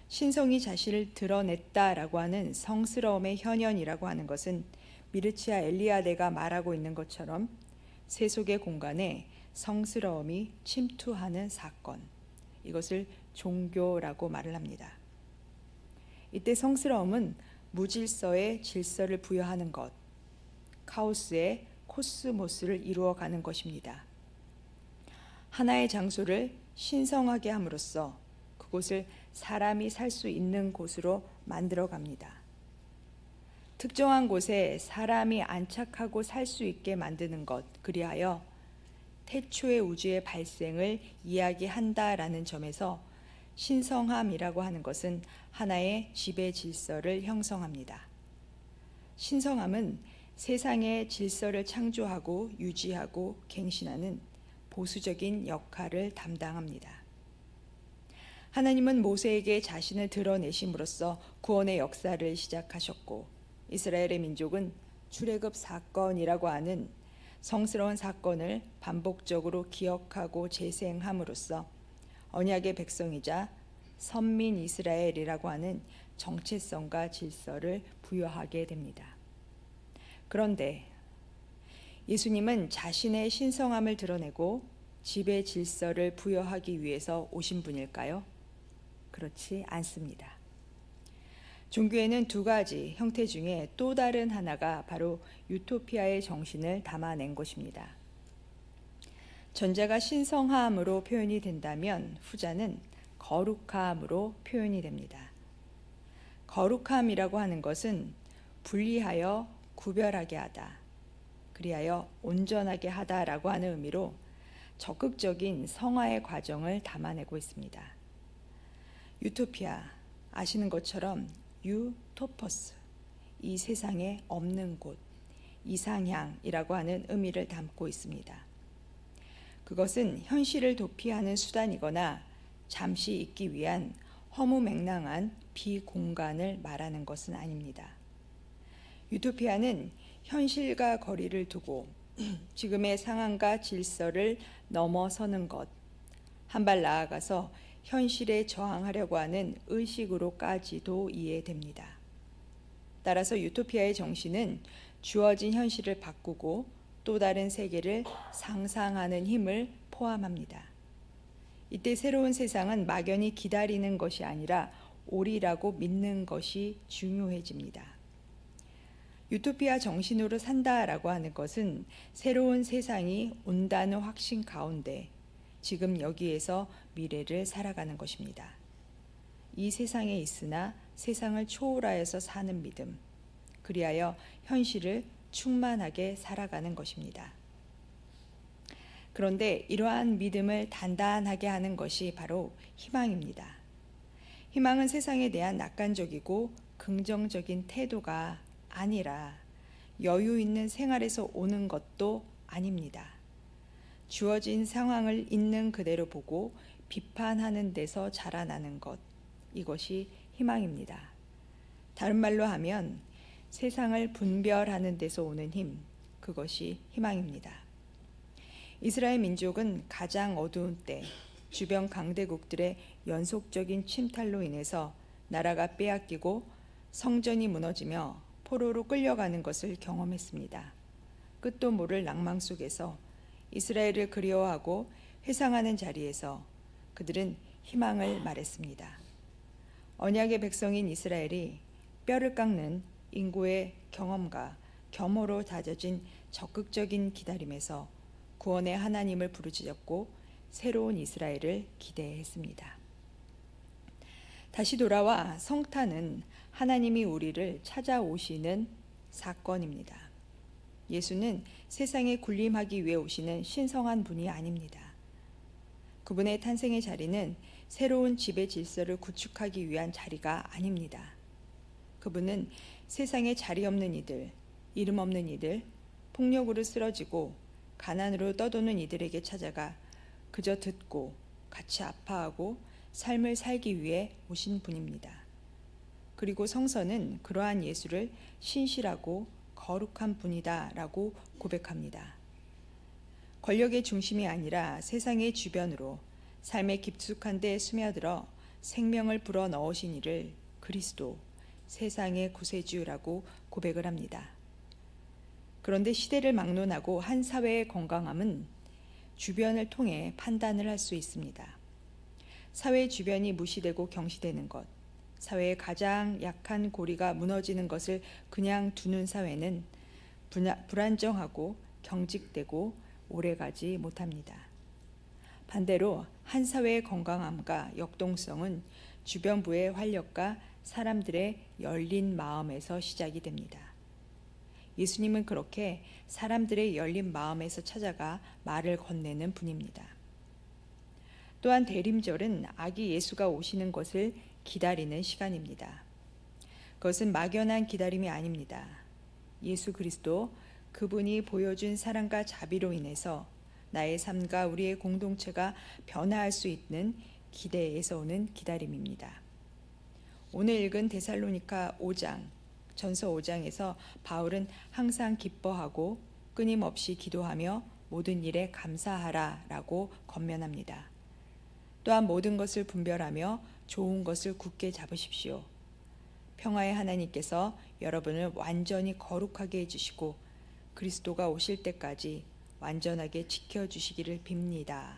신성이 자신을 드러냈다라고 하는 성스러움의 현현이라고 하는 것은 미르치아 엘리아데가 말하고 있는 것처럼 세속의 공간에 성스러움이 침투하는 사건, 이것을 종교라고 말을 합니다. 이때 성스러움은 무질서에 질서를 부여하는 것, 카오스의 코스모스를 이루어가는 것입니다. 하나의 장소를 신성하게 함으로써 그곳을 사람이 살 수 있는 곳으로 만들어갑니다. 특정한 곳에 사람이 안착하고 살 수 있게 만드는 것, 그리하여 태초의 우주의 발생을 이야기한다라는 점에서 신성함이라고 하는 것은 하나의 지배 질서를 형성합니다. 신성함은 세상의 질서를 창조하고 유지하고 갱신하는 보수적인 역할을 담당합니다. 하나님은 모세에게 자신을 드러내심으로써 구원의 역사를 시작하셨고 이스라엘의 민족은 출애굽 사건이라고 하는 성스러운 사건을 반복적으로 기억하고 재생함으로써 언약의 백성이자 선민 이스라엘이라고 하는 정체성과 질서를 부여하게 됩니다. 그런데 예수님은 자신의 신성함을 드러내고 지배 질서를 부여하기 위해서 오신 분일까요? 그렇지 않습니다. 종교에는 두 가지 형태 중에 또 다른 하나가 바로 유토피아의 정신을 담아낸 것입니다. 전자가 신성함으로 표현이 된다면 후자는 거룩함으로 표현이 됩니다. 거룩함이라고 하는 것은 분리하여 구별하게 하다, 그리하여 온전하게 하다라고 하는 의미로 적극적인 성화의 과정을 담아내고 있습니다. 유토피아, 아시는 것처럼 유토퍼스, 이 세상에 없는 곳, 이상향이라고 하는 의미를 담고 있습니다. 그것은 현실을 도피하는 수단이거나 잠시 있기 위한 허무맹랑한 비공간을 말하는 것은 아닙니다. 유토피아는 현실과 거리를 두고 지금의 상황과 질서를 넘어서는 것, 한 발 나아가서 현실에 저항하려고 하는 의식으로까지도 이해됩니다. 따라서 유토피아의 정신은 주어진 현실을 바꾸고 또 다른 세계를 상상하는 힘을 포함합니다. 이때 새로운 세상은 막연히 기다리는 것이 아니라 오리라고 믿는 것이 중요해집니다. 유토피아 정신으로 산다라고 하는 것은 새로운 세상이 온다는 확신 가운데 지금 여기에서 미래를 살아가는 것입니다. 이 세상에 있으나 세상을 초월하여서 사는 믿음, 그리하여 현실을 충만하게 살아가는 것입니다. 그런데 이러한 믿음을 단단하게 하는 것이 바로 희망입니다. 희망은 세상에 대한 낙관적이고 긍정적인 태도가 아니라 여유 있는 생활에서 오는 것도 아닙니다. 주어진 상황을 있는 그대로 보고 비판하는 데서 자라나는 것, 이것이 희망입니다. 다른 말로 하면 세상을 분별하는 데서 오는 힘, 그것이 희망입니다. 이스라엘 민족은 가장 어두운 때 주변 강대국들의 연속적인 침탈로 인해서 나라가 빼앗기고 성전이 무너지며 포로로 끌려가는 것을 경험했습니다. 끝도 모를 낭망 속에서 이스라엘을 그리워하고 회상하는 자리에서 그들은 희망을 말했습니다. 언약의 백성인 이스라엘이 뼈를 깎는 인고의 경험과 겸허로 다져진 적극적인 기다림에서 구원의 하나님을 부르짖었고 새로운 이스라엘을 기대했습니다. 다시 돌아와 성탄은 하나님이 우리를 찾아오시는 사건입니다. 예수는 세상에 군림하기 위해 오시는 신성한 분이 아닙니다. 그분의 탄생의 자리는 새로운 지배 질서를 구축하기 위한 자리가 아닙니다. 그분은 세상에 자리 없는 이들, 이름 없는 이들, 폭력으로 쓰러지고 가난으로 떠도는 이들에게 찾아가 그저 듣고 같이 아파하고 삶을 살기 위해 오신 분입니다. 그리고 성서는 그러한 예수를 신실하고 거룩한 분이다라고 고백합니다. 권력의 중심이 아니라 세상의 주변으로 삶의 깊숙한 데 스며들어 생명을 불어 넣으신 이를 그리스도, 세상의 구세주라고 고백을 합니다. 그런데 시대를 막론하고 한 사회의 건강함은 주변을 통해 판단을 할 수 있습니다. 사회 주변이 무시되고 경시되는 것, 사회의 가장 약한 고리가 무너지는 것을 그냥 두는 사회는 불안정하고 경직되고 오래가지 못합니다. 반대로 한 사회의 건강함과 역동성은 주변부의 활력과 사람들의 열린 마음에서 시작이 됩니다. 예수님은 그렇게 사람들의 열린 마음에서 찾아가 말을 건네는 분입니다. 또한 대림절은 아기 예수가 오시는 것을 기다리는 시간입니다. 그것은 막연한 기다림이 아닙니다. 예수 그리스도, 그분이 보여준 사랑과 자비로 인해서 나의 삶과 우리의 공동체가 변화할 수 있는 기대에서 오는 기다림입니다. 오늘 읽은 데살로니가 5장, 전서 5장에서 바울은 항상 기뻐하고 끊임없이 기도하며 모든 일에 감사하라라고 권면합니다. 또한 모든 것을 분별하며 좋은 것을 굳게 잡으십시오. 평화의 하나님께서 여러분을 완전히 거룩하게 해주시고 그리스도가 오실 때까지 완전하게 지켜주시기를 빕니다.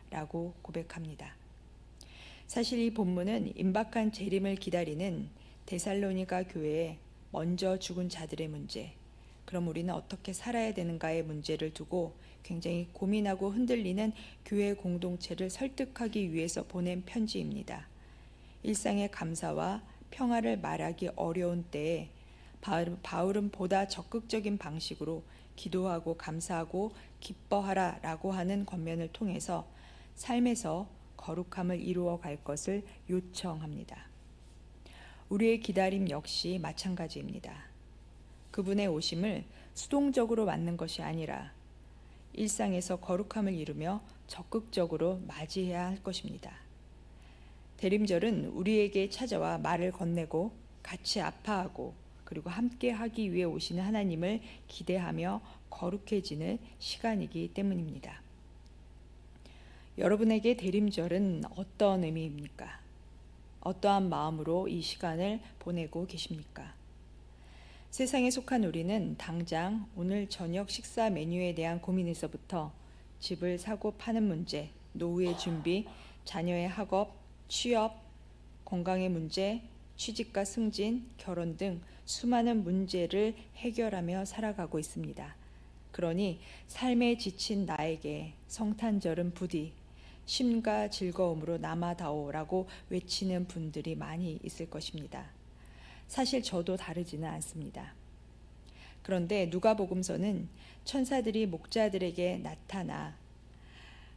라고 고백합니다. 사실 이 본문은 임박한 재림을 기다리는 데살로니가 교회에 먼저 죽은 자들의 문제, 그럼 우리는 어떻게 살아야 되는가의 문제를 두고 굉장히 고민하고 흔들리는 교회 공동체를 설득하기 위해서 보낸 편지입니다. 일상의 감사와 평화를 말하기 어려운 때에 바울은 보다 적극적인 방식으로 기도하고 감사하고 기뻐하라라고 하는 권면을 통해서 삶에서 거룩함을 이루어 갈 것을 요청합니다. 우리의 기다림 역시 마찬가지입니다. 그분의 오심을 수동적으로 맞는 것이 아니라 일상에서 거룩함을 이루며 적극적으로 맞이해야 할 것입니다. 대림절은 우리에게 찾아와 말을 건네고 같이 아파하고 그리고 함께 하기 위해 오시는 하나님을 기대하며 거룩해지는 시간이기 때문입니다. 여러분에게 대림절은 어떤 의미입니까? 어떠한 마음으로 이 시간을 보내고 계십니까? 세상에 속한 우리는 당장 오늘 저녁 식사 메뉴에 대한 고민에서부터 집을 사고 파는 문제, 노후의 준비, 자녀의 학업, 취업, 건강의 문제, 취직과 승진, 결혼 등 수많은 문제를 해결하며 살아가고 있습니다. 그러니 삶에 지친 나에게 성탄절은 부디 쉼과 즐거움으로 남아다오라고 외치는 분들이 많이 있을 것입니다. 사실 저도 다르지는 않습니다. 그런데 누가복음서는 천사들이 목자들에게 나타나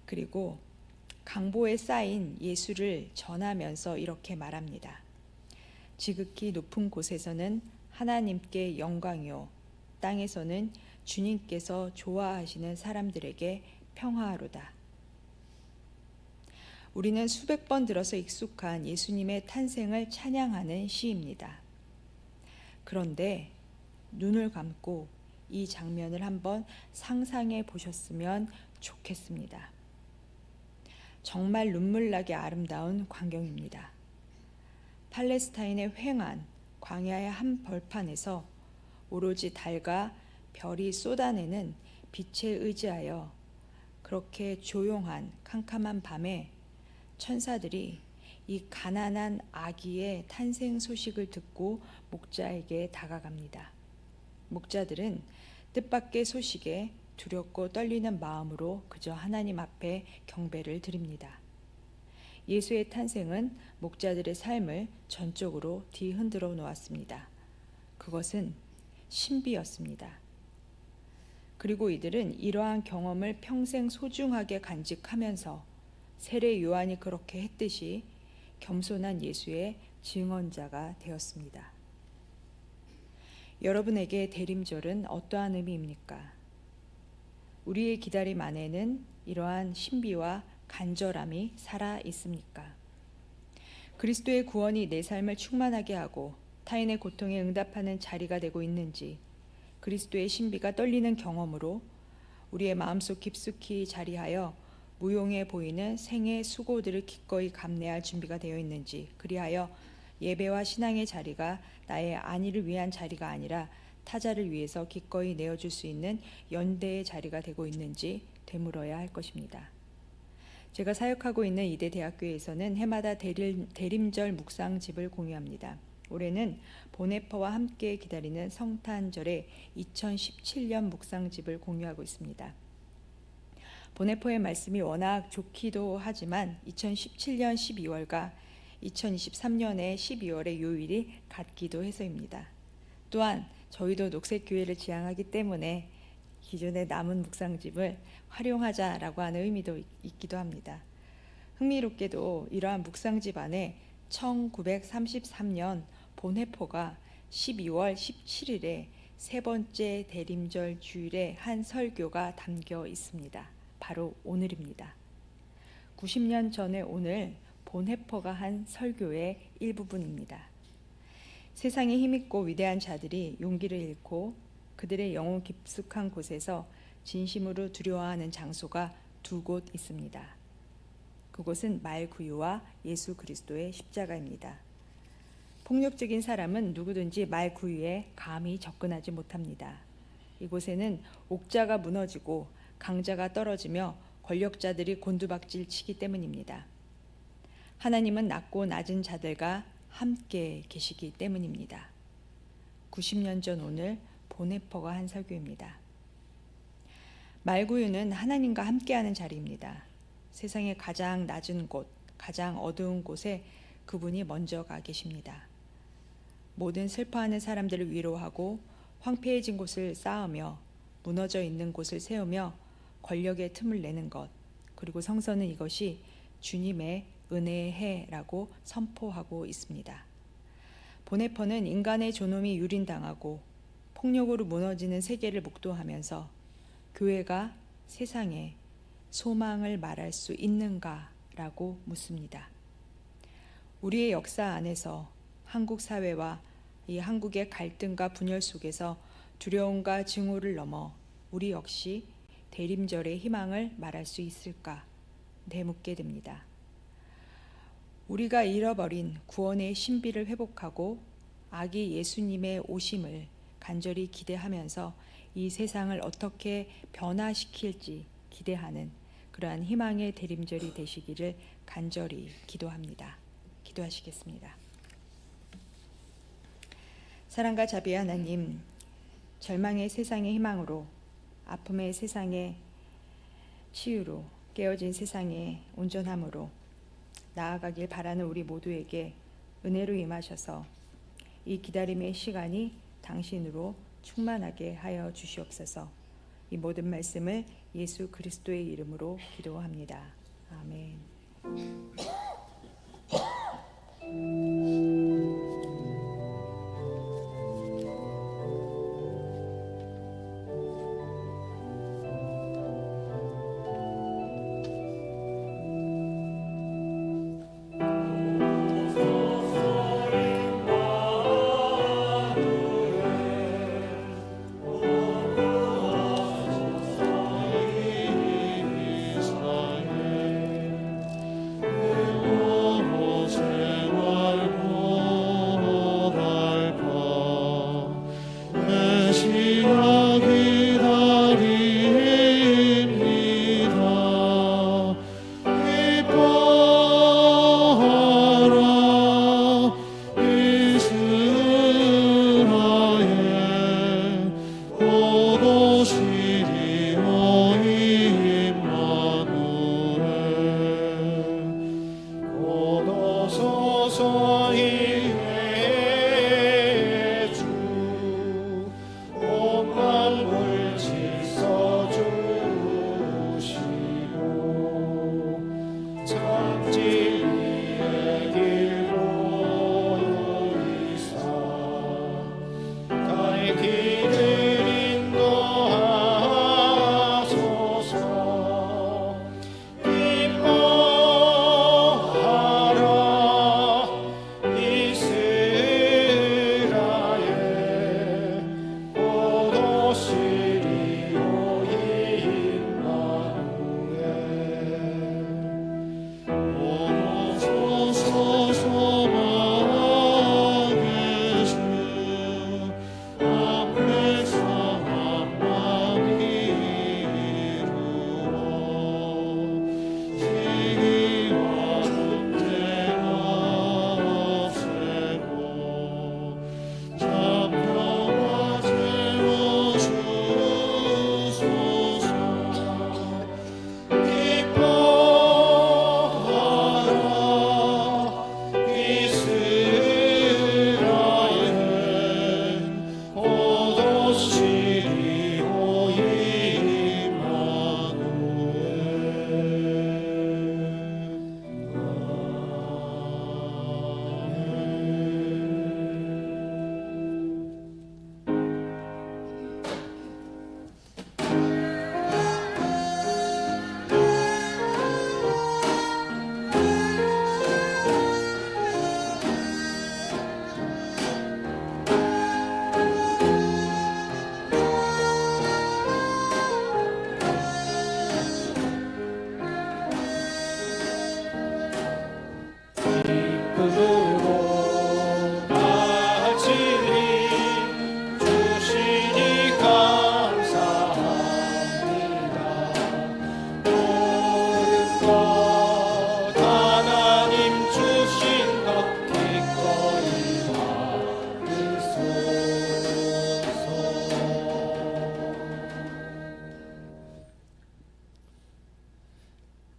그리고 강보에 쌓인 예수를 전하면서 이렇게 말합니다. 지극히 높은 곳에서는 하나님께 영광이요, 땅에서는 주님께서 좋아하시는 사람들에게 평화로다. 우리는 수백 번 들어서 익숙한 예수님의 탄생을 찬양하는 시입니다. 그런데 눈을 감고 이 장면을 한번 상상해 보셨으면 좋겠습니다. 정말 눈물나게 아름다운 광경입니다. 팔레스타인의 휑한 광야의 한 벌판에서 오로지 달과 별이 쏟아내는 빛에 의지하여 그렇게 조용한 캄캄한 밤에 천사들이 이 가난한 아기의 탄생 소식을 듣고 목자에게 다가갑니다. 목자들은 뜻밖의 소식에 두렵고 떨리는 마음으로 그저 하나님 앞에 경배를 드립니다. 예수의 탄생은 목자들의 삶을 전적으로 뒤흔들어 놓았습니다. 그것은 신비였습니다. 그리고 이들은 이러한 경험을 평생 소중하게 간직하면서 세례 요한이 그렇게 했듯이 겸손한 예수의 증언자가 되었습니다. 여러분에게 대림절은 어떠한 의미입니까? 우리의 기다림 안에는 이러한 신비와 간절함이 살아 있습니까? 그리스도의 구원이 내 삶을 충만하게 하고 타인의 고통에 응답하는 자리가 되고 있는지, 그리스도의 신비가 떨리는 경험으로 우리의 마음속 깊숙이 자리하여 무용해 보이는 생의 수고들을 기꺼이 감내할 준비가 되어 있는지, 그리하여 예배와 신앙의 자리가 나의 안위를 위한 자리가 아니라 타자를 위해서 기꺼이 내어줄 수 있는 연대의 자리가 되고 있는지 되물어야 할 것입니다. 제가 사역하고 있는 이대 대학교에서는 해마다 대림절 묵상집을 공유합니다. 올해는 보네퍼와 함께 기다리는 성탄절의 2017년 묵상집을 공유하고 있습니다. 보네퍼의 말씀이 워낙 좋기도 하지만 2017년 12월과 2023년의 12월의 요일이 같기도 해서입니다. 또한 저희도 녹색교회를 지향하기 때문에 기존의 남은 묵상집을 활용하자라고 하는 의미도 있기도 합니다. 흥미롭게도 이러한 묵상집 안에 1933년 보네퍼가 12월 17일에 세 번째 대림절 주일에 한 설교가 담겨 있습니다. 바로 오늘입니다. 90년 전의 오늘 보네퍼가 한 설교의 일부분입니다. 세상에 힘있고 위대한 자들이 용기를 잃고 그들의 영혼 깊숙한 곳에서 진심으로 두려워하는 장소가 두 곳 있습니다. 그곳은 말구유와 예수 그리스도의 십자가입니다. 폭력적인 사람은 누구든지 말구유에 감히 접근하지 못합니다. 이곳에는 옥자가 무너지고 강자가 떨어지며 권력자들이 곤두박질 치기 때문입니다. 하나님은 낮고 낮은 자들과 함께 계시기 때문입니다. 90년 전 오늘 보네퍼가 한 설교입니다. 말구유는 하나님과 함께하는 자리입니다. 세상의 가장 낮은 곳, 가장 어두운 곳에 그분이 먼저 가 계십니다. 모든 슬퍼하는 사람들을 위로하고 황폐해진 곳을 쌓으며 무너져 있는 곳을 세우며 권력의 틈을 내는 것, 그리고 성서는 이것이 주님의 은혜의 해라고 선포하고 있습니다. 보네퍼는 인간의 존엄이 유린당하고 폭력으로 무너지는 세계를 목도하면서 교회가 세상에 소망을 말할 수 있는가라고 묻습니다. 우리의 역사 안에서 한국 사회와 이 한국의 갈등과 분열 속에서 두려움과 증오를 넘어 우리 역시 대림절의 희망을 말할 수 있을까? 되묻게 됩니다. 우리가 잃어버린 구원의 신비를 회복하고 아기 예수님의 오심을 간절히 기대하면서 이 세상을 어떻게 변화시킬지 기대하는 그러한 희망의 대림절이 되시기를 간절히 기도합니다. 기도하시겠습니다. 사랑과 자비의 하나님, 절망의 세상의 희망으로, 아픔의 세상의 치유로, 깨어진 세상의 온전함으로 나아가길 바라는 우리 모두에게 은혜로 임하셔서 이 기다림의 시간이 당신으로 충만하게 하여 주시옵소서. 이 모든 말씀을 예수 그리스도의 이름으로 기도합니다. 아멘.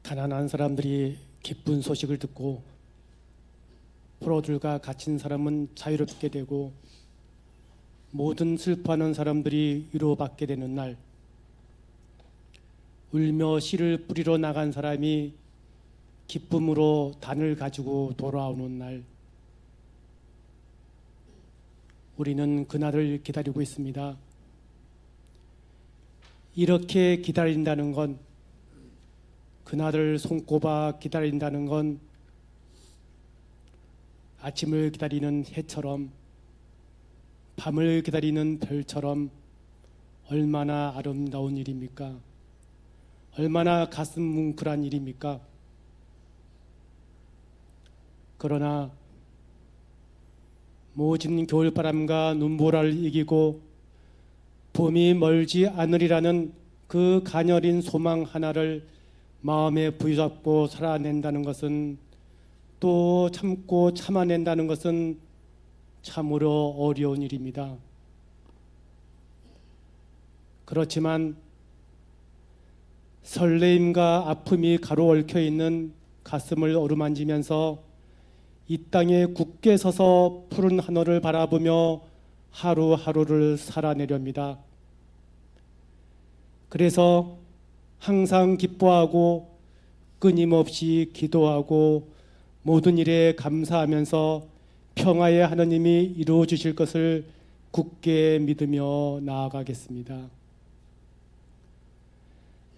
가난한 사람들이 기쁜 소식을 듣고 포로들과 갇힌 사람은 자유롭게 되고 모든 슬퍼하는 사람들이 위로받게 되는 날, 울며 씨를 뿌리러 나간 사람이 기쁨으로 단을 가지고 돌아오는 날, 우리는 그날을 기다리고 있습니다. 이렇게 기다린다는 건, 그날을 손꼽아 기다린다는 건 아침을 기다리는 해처럼, 밤을 기다리는 별처럼 얼마나 아름다운 일입니까? 얼마나 가슴 뭉클한 일입니까? 그러나 모진 겨울바람과 눈보라를 이기고 봄이 멀지 않으리라는 그 가녀린 소망 하나를 마음에 부여잡고 살아낸다는 것은, 또 참고 참아낸다는 것은 참으로 어려운 일입니다. 그렇지만 설레임과 아픔이 가로얽혀 있는 가슴을 어루만지면서 이 땅에 굳게 서서 푸른 하늘을 바라보며 하루하루를 살아내렵니다. 그래서 항상 기뻐하고 끊임없이 기도하고 모든 일에 감사하면서 평화의 하나님이 이루어 주실 것을 굳게 믿으며 나아가겠습니다.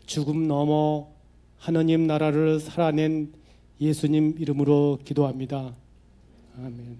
죽음 넘어 하나님 나라를 살아낸 예수님 이름으로 기도합니다. 아멘.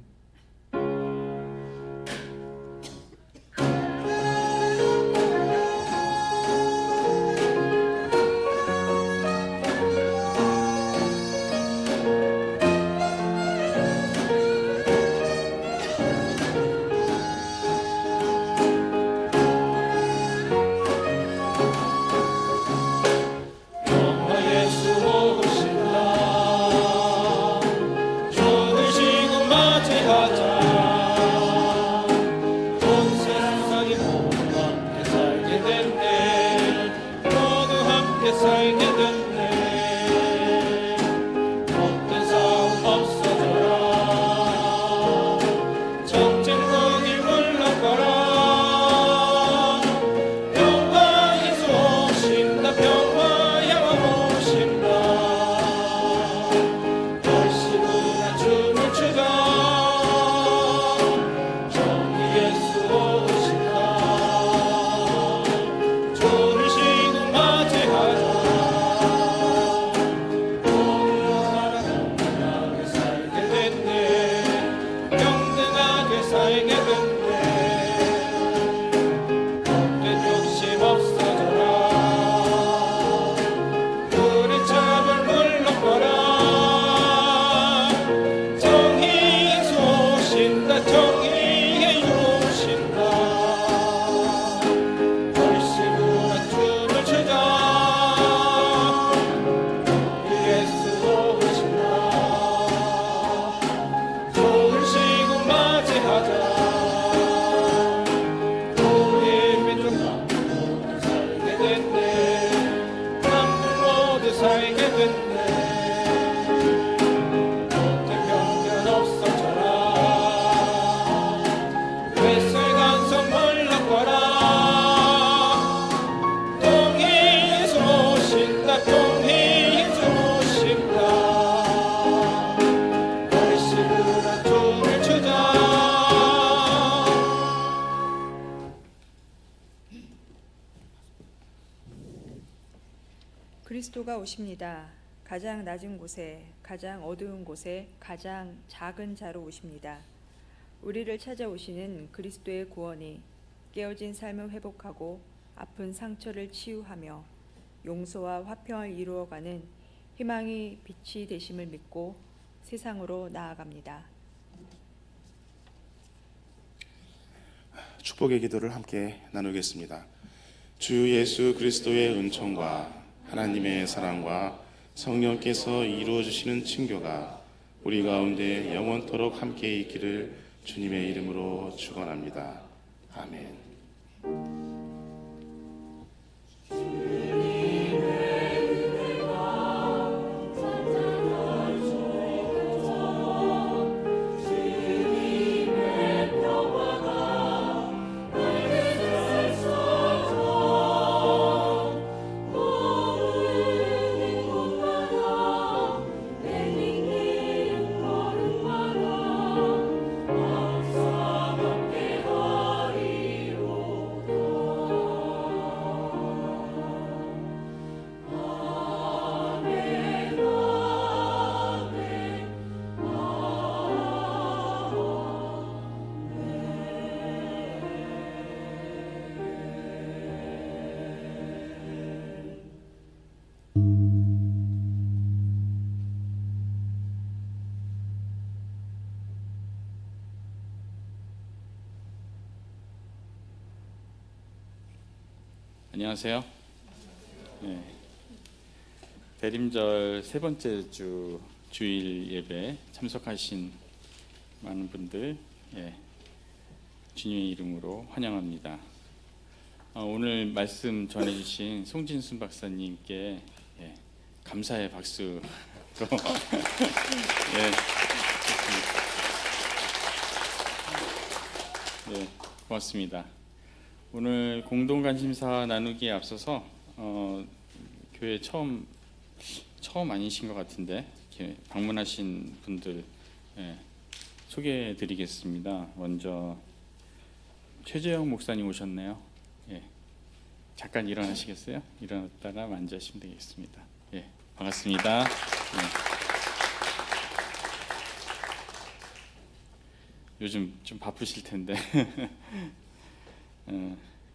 그리스도가 오십니다. 가장 낮은 곳에, 가장 어두운 곳에, 가장 작은 자로 오십니다. 우리를 찾아오시는 그리스도의 구원이 깨어진 삶을 회복하고 아픈 상처를 치유하며 용서와 화평을 이루어가는 희망의 빛이 되심을 믿고 세상으로 나아갑니다. 축복의 기도를 함께 나누겠습니다. 주 예수 그리스도의 은총과 하나님의 사랑과 성령께서 이루어 주시는 친교가 우리 가운데 영원토록 함께 있기를 주님의 이름으로 축원합니다. 아멘. 안녕하세요. 네. 대림절 세 번째 주 주일 예배 참석하신 많은 분들, 주님의 이름으로 환영합니다. 오늘 말씀 전해주신 송진순 박사님께 감사의 박수로 고맙습니다. 오늘 공동관심사 나누기에 앞서서 교회 처음 아니신 것 같은데 이렇게 방문하신 분들 소개해드리겠습니다. 먼저 최재형 목사님 오셨네요. 잠깐 일어나시겠어요? 일어났다가 앉으시면 되겠습니다. 반갑습니다. 요즘 좀 바쁘실 텐데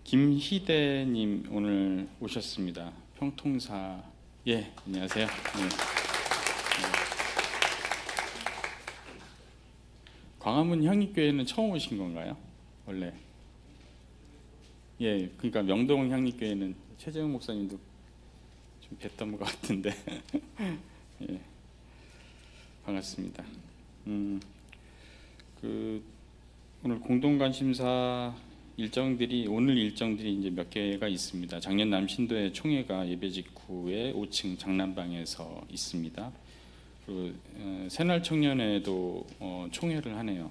김희대님 오늘 오셨습니다. 평통사. 안녕하세요. 광화문 향립교회는 처음 오신 건가요? 원래? 그러니까 명동 향립교회는 최재형 목사님도 좀 뵀던 것 같은데 반갑습니다. 오늘 공동관심사 오늘 일정들이 이제 몇 개가 있습니다. 작년 남신도의 총회가 예배 직후에 5층 장난방에서 있습니다. 그리고 새날 청년회도 총회를 하네요.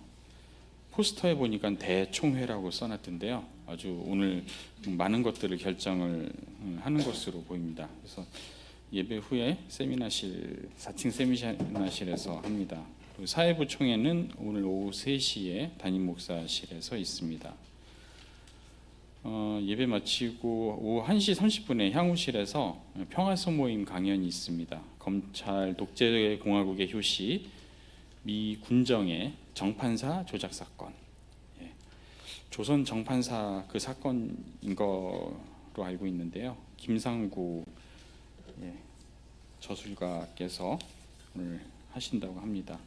포스터에 보니까 대총회라고 써놨던데요. 아주 오늘 많은 것들을 결정을 하는 것으로 보입니다. 그래서 예배 후에 4층 세미나실에서 합니다. 그리고 사회부 총회는 오늘 오후 3시에 담임 목사실에서 있습니다. 예배 마치고 오후 1시 30분에 향후실에서 평화소 모임 강연이 있습니다. 검찰 독재공화국의 효시 미 군정의 정판사 조작 사건, 조선 정판사 그 사건인 거로 알고 있는데요. 김상구 저술가께서 오늘 하신다고 합니다.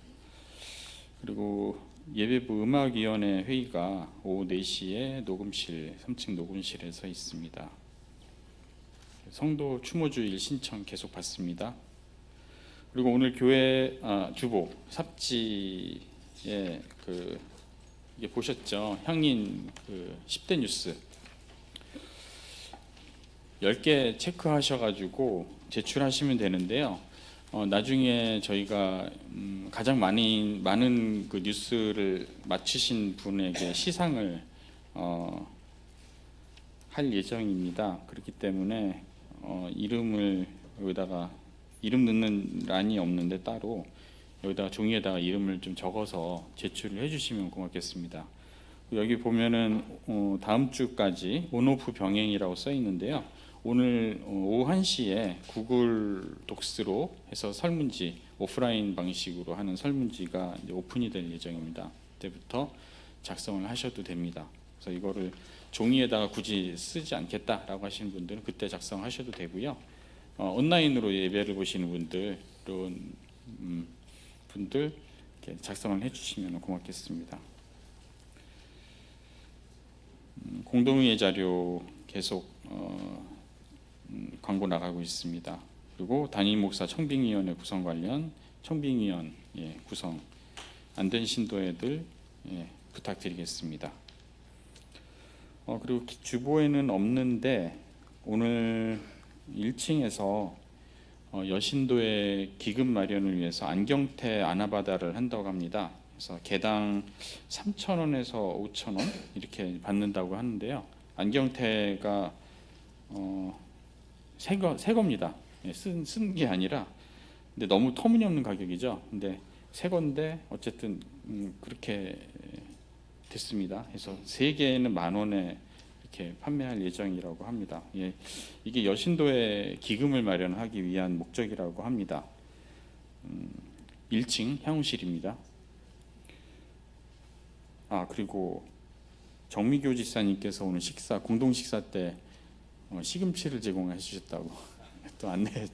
그리고 예배부 음악위원회 회의가 오후 4시에 3층 녹음실에서 있습니다. 성도 추모주일 신청 계속 받습니다. 그리고 오늘 교회 주보 삽지에 이게 보셨죠? 향인 10대 뉴스 10개 체크하셔가지고 제출하시면 되는데요. 나중에 저희가 가장 많은 그 뉴스를 맞추신 분에게 시상을 할 예정입니다. 그렇기 때문에 이름을 여기다가 이름 넣는 란이 없는데 따로 여기다가 종이에다가 이름을 좀 적어서 제출을 해주시면 고맙겠습니다. 여기 보면은 다음 주까지 온오프 병행이라고 써 있는데요. 오늘 오후 1시에 구글 독스로 해서 설문지 오프라인 방식으로 하는 설문지가 이제 오픈이 될 예정입니다. 그때부터 작성을 하셔도 됩니다. 그래서 이거를 종이에다가 굳이 쓰지 않겠다라고 하시는 분들은 그때 작성하셔도 되고요. 온라인으로 예배를 보시는 분들 이렇게 작성을 해주시면 고맙겠습니다. 공동의회 자료 계속 광고 나가고 있습니다. 그리고 담임 목사 청빙위원회 구성 관련 청빙위원 구성 안 된 신도애들 부탁드리겠습니다. 그리고 주보에는 없는데 오늘 1층에서 여신도의 기금 마련을 위해서 안경테 아나바다를 한다고 합니다. 그래서 개당 3,000원에서 5,000원 이렇게 받는다고 하는데요. 안경테가 새 겁니다. 쓴 게 아니라, 근데 너무 터무니없는 가격이죠. 근데 새 건데 어쨌든 그렇게 됐습니다. 그래서 3개는 10,000원에 이렇게 판매할 예정이라고 합니다. 이게 여신도에 기금을 마련하기 위한 목적이라고 합니다. 1층 향후실입니다. 그리고 정미교 지사님께서 오늘 공동 식사 때 시금치를 제공해 주셨다고 또 안내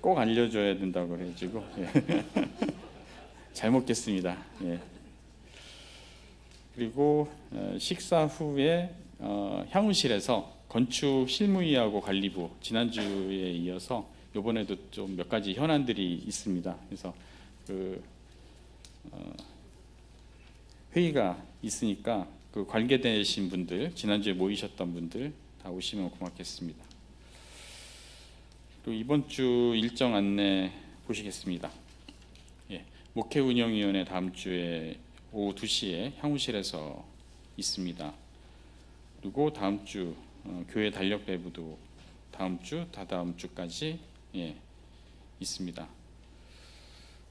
꼭 알려줘야 된다고 그래가지고 잘 먹겠습니다. 그리고 식사 후에 향후실에서 건축 실무위하고 관리부 지난주에 이어서 이번에도 좀 몇 가지 현안들이 있습니다. 그래서 회의가 있으니까 그 관계되신 분들, 지난주에 모이셨던 분들 다 오시면 고맙겠습니다. 그리고 이번 주 일정 안내 보시겠습니다. 목회운영위원회 다음 주에 오후 2시에 향후실에서 있습니다. 그리고 다음 주 교회 달력 배부도 다음 주, 다다음 주까지 있습니다.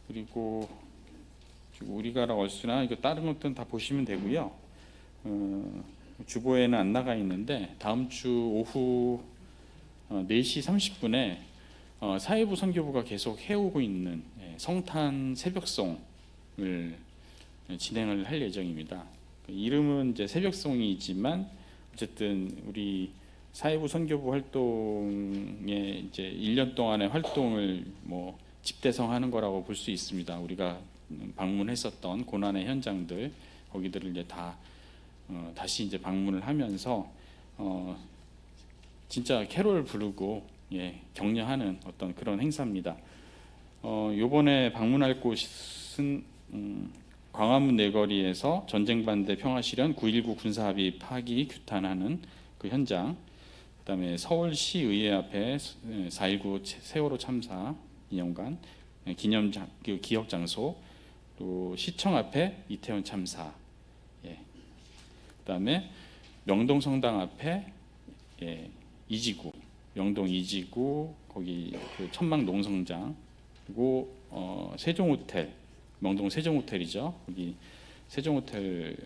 그리고 우리가라 얼수나 이거 다른 것들은 다 보시면 되고요. 주보에는 안 나가 있는데 다음 주 오후 4시 30분에 사회부 선교부가 계속 해오고 있는 성탄 새벽송을 진행을 할 예정입니다. 이름은 이제 새벽송이지만 어쨌든 우리 사회부 선교부 활동에 이제 1년 동안의 활동을 뭐 집대성하는 거라고 볼 수 있습니다. 우리가 방문했었던 고난의 현장들 거기들을 이제 다 다시 이제 방문을 하면서 진짜 캐롤 부르고 격려하는 어떤 그런 행사입니다. 요번에 방문할 곳은 광화문 내거리에서 전쟁반대 평화실현 9.19 군사합의 파기 규탄하는 그 현장, 그다음에 서울시의회 앞에 4.19 세월호 참사 기념관 기억 장소, 또 시청 앞에 이태원 참사, 그다음에 명동 성당 앞에 이지구, 명동 이지구 거기 그 천막 농성장, 그리고 세종호텔, 명동 세종호텔이죠. 거기 세종호텔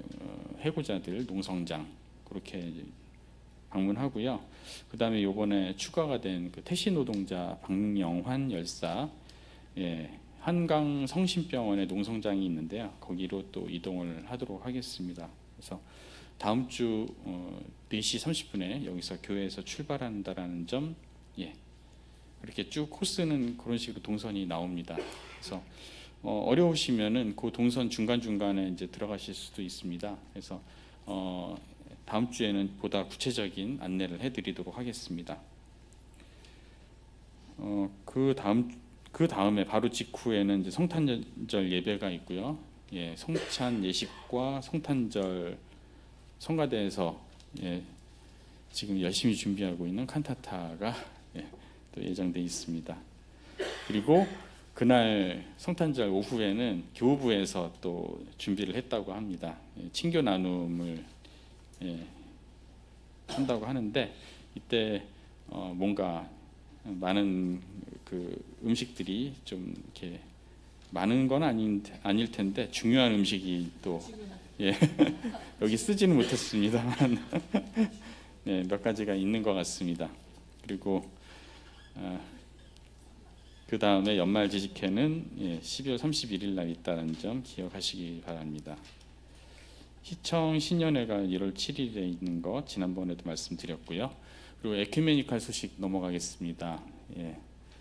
해고자들 농성장 그렇게 방문하고요. 그다음에 이번에 추가가 된 그 태시 노동자 박영환 열사 한강 성심병원에 농성장이 있는데요. 거기로 또 이동을 하도록 하겠습니다. 그래서 다음 주 4시 30분에 여기서 교회에서 출발한다라는 점, 이렇게 쭉 코스는 그런 식으로 동선이 나옵니다. 그래서 어려우시면은 그 동선 중간 중간에 이제 들어가실 수도 있습니다. 그래서 다음 주에는 보다 구체적인 안내를 해드리도록 하겠습니다. 그 다음에 바로 직후에는 이제 성탄절 예배가 있고요. 성찬 예식과 성탄절 성가대에서 지금 열심히 준비하고 있는 칸타타가 또 예정돼 있습니다. 그리고 그날 성탄절 오후에는 교우부에서 또 준비를 했다고 합니다. 친교 나눔을 한다고 하는데 이때 뭔가 많은 그 음식들이 좀 이렇게 많은 건 아닐 텐데 중요한 음식이 또 여기 쓰지는 못했습니다만 몇 가지가 있는 것 같습니다. 그리고 그 다음에 연말 지식회는 12월 31일 날 있다는 점 기억하시기 바랍니다. 시청 신년회가 1월 7일에 있는 거 지난번에도 말씀드렸고요. 그리고 에큐메니칼 소식 넘어가겠습니다.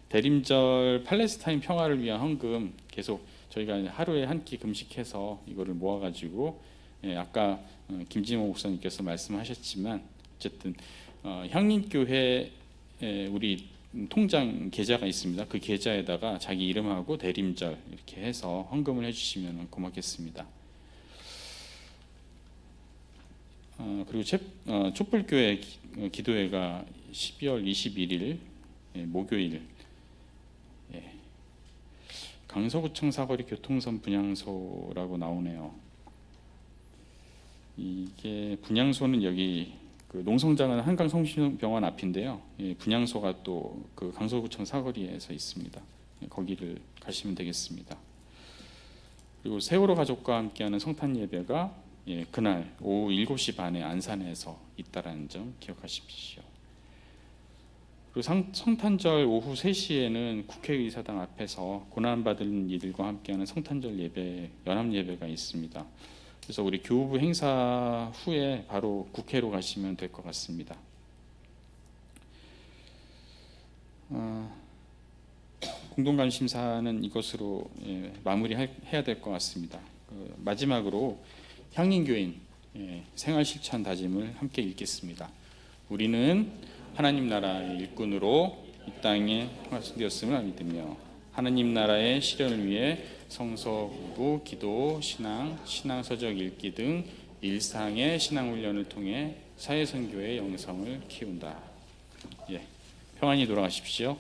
대림절 팔레스타인 평화를 위한 헌금 계속 저희가 하루에 한 끼 금식해서 이거를 모아가지고 아까 김진모 목사님께서 말씀하셨지만 어쨌든 향림교회 우리 통장 계좌가 있습니다. 그 계좌에다가 자기 이름하고 대림절 이렇게 해서 헌금을 해주시면 고맙겠습니다. 그리고 촛불교회 기도회가 12월 21일 목요일 강서구청 사거리 교통선 분향소라고 나오네요. 이게 분향소는 여기 그 농성장은 한강 성심병원 앞인데요. 분향소가 또 그 강서구청 사거리에서 있습니다. 거기를 가시면 되겠습니다. 그리고 세월호 가족과 함께하는 성탄 예배가 그날 오후 7시 반에 안산에서 있다라는 점 기억하십시오. 그리고 성탄절 오후 3시에는 국회의사당 앞에서 고난받은 이들과 함께하는 성탄절 예배, 연합 예배가 있습니다. 그래서 우리 교우부 행사 후에 바로 국회로 가시면 될 것 같습니다. 공동관심사는 이것으로 마무리해야 될 것 같습니다. 마지막으로 향림교인 생활실천 다짐을 함께 읽겠습니다. 우리는 하나님 나라의 일꾼으로 이 땅에 활성되었음을 믿으며 하나님 나라의 실현을 위해 성서 공부, 기도, 신앙, 신앙서적 읽기 등 일상의 신앙 훈련을 통해 사회 선교의 영성을 키운다. 예, 평안히 돌아가십시오.